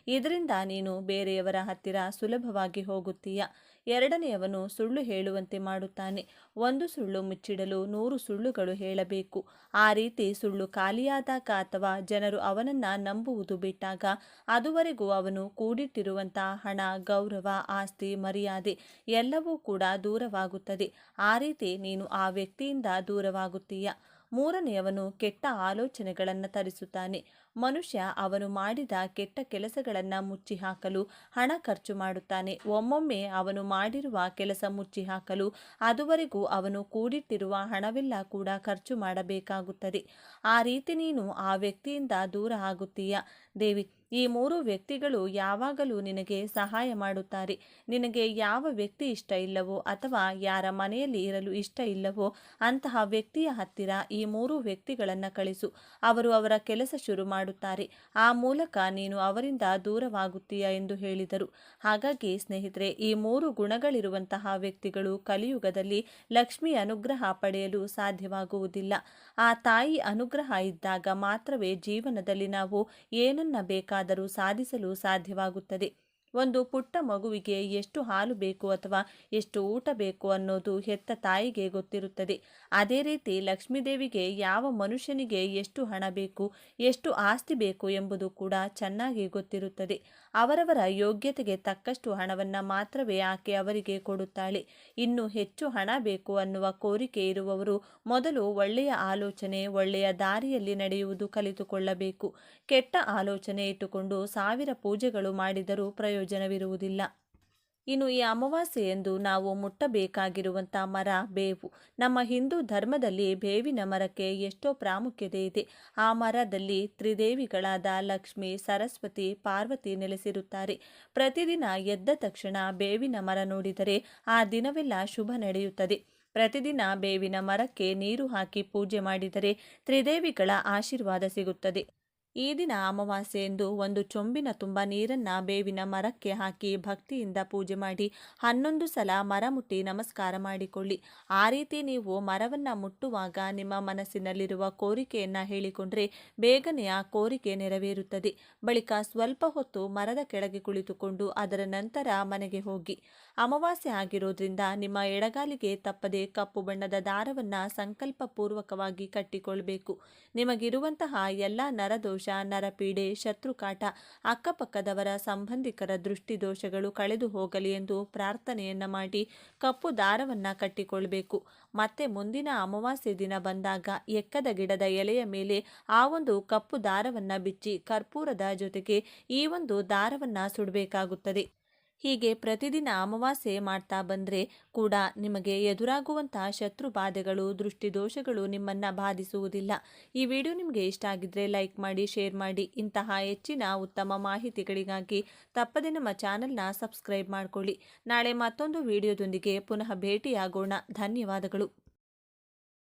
ಇದರಿಂದ ನೀನು ಬೇರೆಯವರ ಹತ್ತಿರ ಸುಲಭವಾಗಿ ಹೋಗುತ್ತೀಯ. ಎರಡನೆಯವನು ಸುಳ್ಳು ಹೇಳುವಂತೆ ಮಾಡುತ್ತಾನೆ. 1 ಸುಳ್ಳು ಮುಚ್ಚಿಡಲು 100 ಸುಳ್ಳುಗಳು ಹೇಳಬೇಕು. ಆ ರೀತಿ ಸುಳ್ಳು ಖಾಲಿಯಾದಾಗ ಅಥವಾ ಜನರು ಅವನನ್ನು ನಂಬುವುದು ಬಿಟ್ಟಾಗ ಅದುವರೆಗೂ ಅವನು ಕೂಡಿಟ್ಟಿರುವಂತಹ ಹಣ, ಗೌರವ, ಆಸ್ತಿ, ಮರ್ಯಾದೆ ಎಲ್ಲವೂ ಕೂಡ ದೂರವಾಗುತ್ತದೆ. ಆ ರೀತಿ ನೀನು ಆ ವ್ಯಕ್ತಿಯಿಂದ ದೂರವಾಗುತ್ತೀಯ. ಮೂರನೆಯವನು ಕೆಟ್ಟ ಆಲೋಚನೆಗಳನ್ನು ತರಿಸುತ್ತಾನೆ. ಮನುಷ್ಯ ಅವನು ಮಾಡಿದ ಕೆಟ್ಟ ಕೆಲಸಗಳನ್ನು ಮುಚ್ಚಿಹಾಕಲು ಹಣ ಖರ್ಚು ಮಾಡುತ್ತಾನೆ. ಒಮ್ಮೊಮ್ಮೆ ಅವನು ಮಾಡಿರುವ ಕೆಲಸ ಮುಚ್ಚಿಹಾಕಲು ಅದುವರೆಗೂ ಅವನು ಕೂಡಿಟ್ಟಿರುವ ಹಣವೆಲ್ಲ ಕೂಡ ಖರ್ಚು ಮಾಡಬೇಕಾಗುತ್ತದೆ. ಆ ರೀತಿ ನೀನು ಆ ವ್ಯಕ್ತಿಯಿಂದ ದೂರ ಆಗುತ್ತೀಯ. ದೇವಿ, ಈ 3 ವ್ಯಕ್ತಿಗಳು ಯಾವಾಗಲೂ ನಿನಗೆ ಸಹಾಯ ಮಾಡುತ್ತಾರೆ. ನಿನಗೆ ಯಾವ ವ್ಯಕ್ತಿ ಇಷ್ಟ ಇಲ್ಲವೋ ಅಥವಾ ಯಾರ ಮನೆಯಲ್ಲಿ ಇರಲು ಇಷ್ಟ ಇಲ್ಲವೋ ಅಂತಹ ವ್ಯಕ್ತಿಯ ಹತ್ತಿರ ಈ 3 ವ್ಯಕ್ತಿಗಳನ್ನು ಕಳಿಸು. ಅವರು ಅವರ ಕೆಲಸ ಶುರು ಮಾಡುತ್ತಾರೆ. ಆ ಮೂಲಕ ನೀನು ಅವರಿಂದ ದೂರವಾಗುತ್ತೀಯ ಎಂದು ಹೇಳಿದರು. ಹಾಗಾಗಿ ಸ್ನೇಹಿತರೆ, ಈ 3 ಗುಣಗಳಿರುವಂತಹ ವ್ಯಕ್ತಿಗಳು ಕಲಿಯುಗದಲ್ಲಿ ಲಕ್ಷ್ಮಿ ಅನುಗ್ರಹ ಪಡೆಯಲು ಸಾಧ್ಯವಾಗುವುದಿಲ್ಲ. ಆ ತಾಯಿ ಅನುಗ್ರಹ ಇದ್ದಾಗ ಮಾತ್ರವೇ ಜೀವನದಲ್ಲಿ ನಾವು ಏನನ್ನ ಬೇಕಾದರೂ ಸಾಧಿಸಲು ಸಾಧ್ಯವಾಗುತ್ತದೆ. ಒಂದು ಪುಟ್ಟ ಮಗುವಿಗೆ ಎಷ್ಟು ಹಾಲು ಬೇಕು ಅಥವಾ ಎಷ್ಟು ಊಟ ಬೇಕು ಅನ್ನೋದು ಹೆತ್ತ ತಾಯಿಗೆ ಗೊತ್ತಿರುತ್ತದೆ. ಅದೇ ರೀತಿ ಲಕ್ಷ್ಮೀದೇವಿಗೆ ಯಾವ ಮನುಷ್ಯನಿಗೆ ಎಷ್ಟು ಹಣ ಬೇಕು, ಎಷ್ಟು ಆಸ್ತಿ ಬೇಕು ಎಂಬುದು ಕೂಡ ಚೆನ್ನಾಗಿ ಗೊತ್ತಿರುತ್ತದೆ. ಅವರವರ ಯೋಗ್ಯತೆಗೆ ತಕ್ಕಷ್ಟು ಹಣವನ್ನು ಮಾತ್ರವೇ ಆಕೆ ಅವರಿಗೆ ಕೊಡುತ್ತಾಳೆ. ಇನ್ನು ಹೆಚ್ಚು ಹಣ ಬೇಕು ಅನ್ನುವ ಕೋರಿಕೆ ಇರುವವರು ಮೊದಲು ಒಳ್ಳೆಯ ಆಲೋಚನೆ, ಒಳ್ಳೆಯ ದಾರಿಯಲ್ಲಿ ನಡೆಯುವುದು ಕಲಿತುಕೊಳ್ಳಬೇಕು. ಕೆಟ್ಟ ಆಲೋಚನೆ ಇಟ್ಟುಕೊಂಡು 1000 ಪೂಜೆಗಳು ಮಾಡಿದರೂ ಪ್ರಯೋಜನವಿರುವುದಿಲ್ಲ. ಇನ್ನು ಈ ಅಮಾವಾಸ್ಯೆಯಂದು ನಾವು ಮುಟ್ಟಬೇಕಾಗಿರುವಂಥ ಮರ ಬೇವು. ನಮ್ಮ ಹಿಂದೂ ಧರ್ಮದಲ್ಲಿ ಬೇವಿನ ಮರಕ್ಕೆ ಎಷ್ಟೋ ಪ್ರಾಮುಖ್ಯತೆ ಇದೆ. ಆ ಮರದಲ್ಲಿ ತ್ರಿದೇವಿಗಳಾದ ಲಕ್ಷ್ಮಿ, ಸರಸ್ವತಿ, ಪಾರ್ವತಿ ನೆಲೆಸಿರುತ್ತಾರೆ. ಪ್ರತಿದಿನ ಎದ್ದ ತಕ್ಷಣ ಬೇವಿನ ಮರ ನೋಡಿದರೆ ಆ ದಿನವೆಲ್ಲ ಶುಭ ನಡೆಯುತ್ತದೆ. ಪ್ರತಿದಿನ ಬೇವಿನ ಮರಕ್ಕೆ ನೀರು ಹಾಕಿ ಪೂಜೆ ಮಾಡಿದರೆ ತ್ರಿದೇವಿಗಳ ಆಶೀರ್ವಾದ ಸಿಗುತ್ತದೆ. ಈ ದಿನ ಅಮಾವಾಸ್ಯೆಯೆಂದು ಒಂದು ಚೊಂಬಿನ ತುಂಬ ನೀರನ್ನು ಬೇವಿನ ಮರಕ್ಕೆ ಹಾಕಿ ಭಕ್ತಿಯಿಂದ ಪೂಜೆ ಮಾಡಿ 11 ಸಲ ಮರ ಮುಟ್ಟಿ ನಮಸ್ಕಾರ ಮಾಡಿಕೊಳ್ಳಿ. ಆ ರೀತಿ ನೀವು ಮರವನ್ನು ಮುಟ್ಟುವಾಗ ನಿಮ್ಮ ಮನಸ್ಸಿನಲ್ಲಿರುವ ಕೋರಿಕೆಯನ್ನು ಹೇಳಿಕೊಂಡ್ರೆ ಬೇಗನೆ ಆ ಕೋರಿಕೆ ನೆರವೇರುತ್ತದೆ. ಬಳಿಕ ಸ್ವಲ್ಪ ಹೊತ್ತು ಮರದ ಕೆಳಗೆ ಕುಳಿತುಕೊಂಡು ಅದರ ನಂತರ ಮನೆಗೆ ಹೋಗಿ. ಅಮಾವಾಸ್ಯೆ ಆಗಿರೋದ್ರಿಂದ ನಿಮ್ಮ ಎಡಗಾಲಿಗೆ ತಪ್ಪದೆ ಕಪ್ಪು ಬಣ್ಣದ ದಾರವನ್ನು ಸಂಕಲ್ಪಪೂರ್ವಕವಾಗಿ ಕಟ್ಟಿಕೊಳ್ಬೇಕು. ನಿಮಗಿರುವಂತಹ ಎಲ್ಲ ನರದೋಷ, ನರಪೀಡೆ, ಶತ್ರುಕಾಟ, ಅಕ್ಕಪಕ್ಕದವರ ಸಂಬಂಧಿಕರ ದೃಷ್ಟಿದೋಷಗಳು ಕಳೆದು ಹೋಗಲಿ ಎಂದು ಪ್ರಾರ್ಥನೆಯನ್ನ ಮಾಡಿ ಕಪ್ಪು ದಾರವನ್ನ ಕಟ್ಟಿಕೊಳ್ಬೇಕು. ಮತ್ತೆ ಮುಂದಿನ ಅಮಾವಾಸ್ಯೆ ದಿನ ಬಂದಾಗ ಎಕ್ಕದ ಗಿಡದ ಎಲೆಯ ಮೇಲೆ ಆ ಒಂದು ಕಪ್ಪು ದಾರವನ್ನ ಬಿಚ್ಚಿ ಕರ್ಪೂರದ ಜೊತೆಗೆ ಈ ಒಂದು ದಾರವನ್ನ ಸುಡಬೇಕಾಗುತ್ತದೆ. ಹೀಗೆ ಪ್ರತಿದಿನ ಅಮಾವಾಸ್ಯೆ ಮಾಡ್ತಾ ಬಂದರೆ ಕೂಡ ನಿಮಗೆ ಎದುರಾಗುವಂತಹ ಶತ್ರು ಬಾಧೆಗಳು, ದೃಷ್ಟಿದೋಷಗಳು ನಿಮ್ಮನ್ನು ಬಾಧಿಸುವುದಿಲ್ಲ. ಈ ವಿಡಿಯೋ ನಿಮಗೆ ಇಷ್ಟ ಆಗಿದ್ರೆ ಲೈಕ್ ಮಾಡಿ, ಶೇರ್ ಮಾಡಿ. ಇಂತಹ ಹೆಚ್ಚಿನ ಉತ್ತಮ ಮಾಹಿತಿಗಳಿಗಾಗಿ ತಪ್ಪದೆ ನಮ್ಮ ಚಾನೆಲ್ನ ಸಬ್ಸ್ಕ್ರೈಬ್ ಮಾಡಿಕೊಳ್ಳಿ. ನಾಳೆ ಮತ್ತೊಂದು ವಿಡಿಯೋದೊಂದಿಗೆ ಪುನಃ ಭೇಟಿಯಾಗೋಣ. ಧನ್ಯವಾದಗಳು.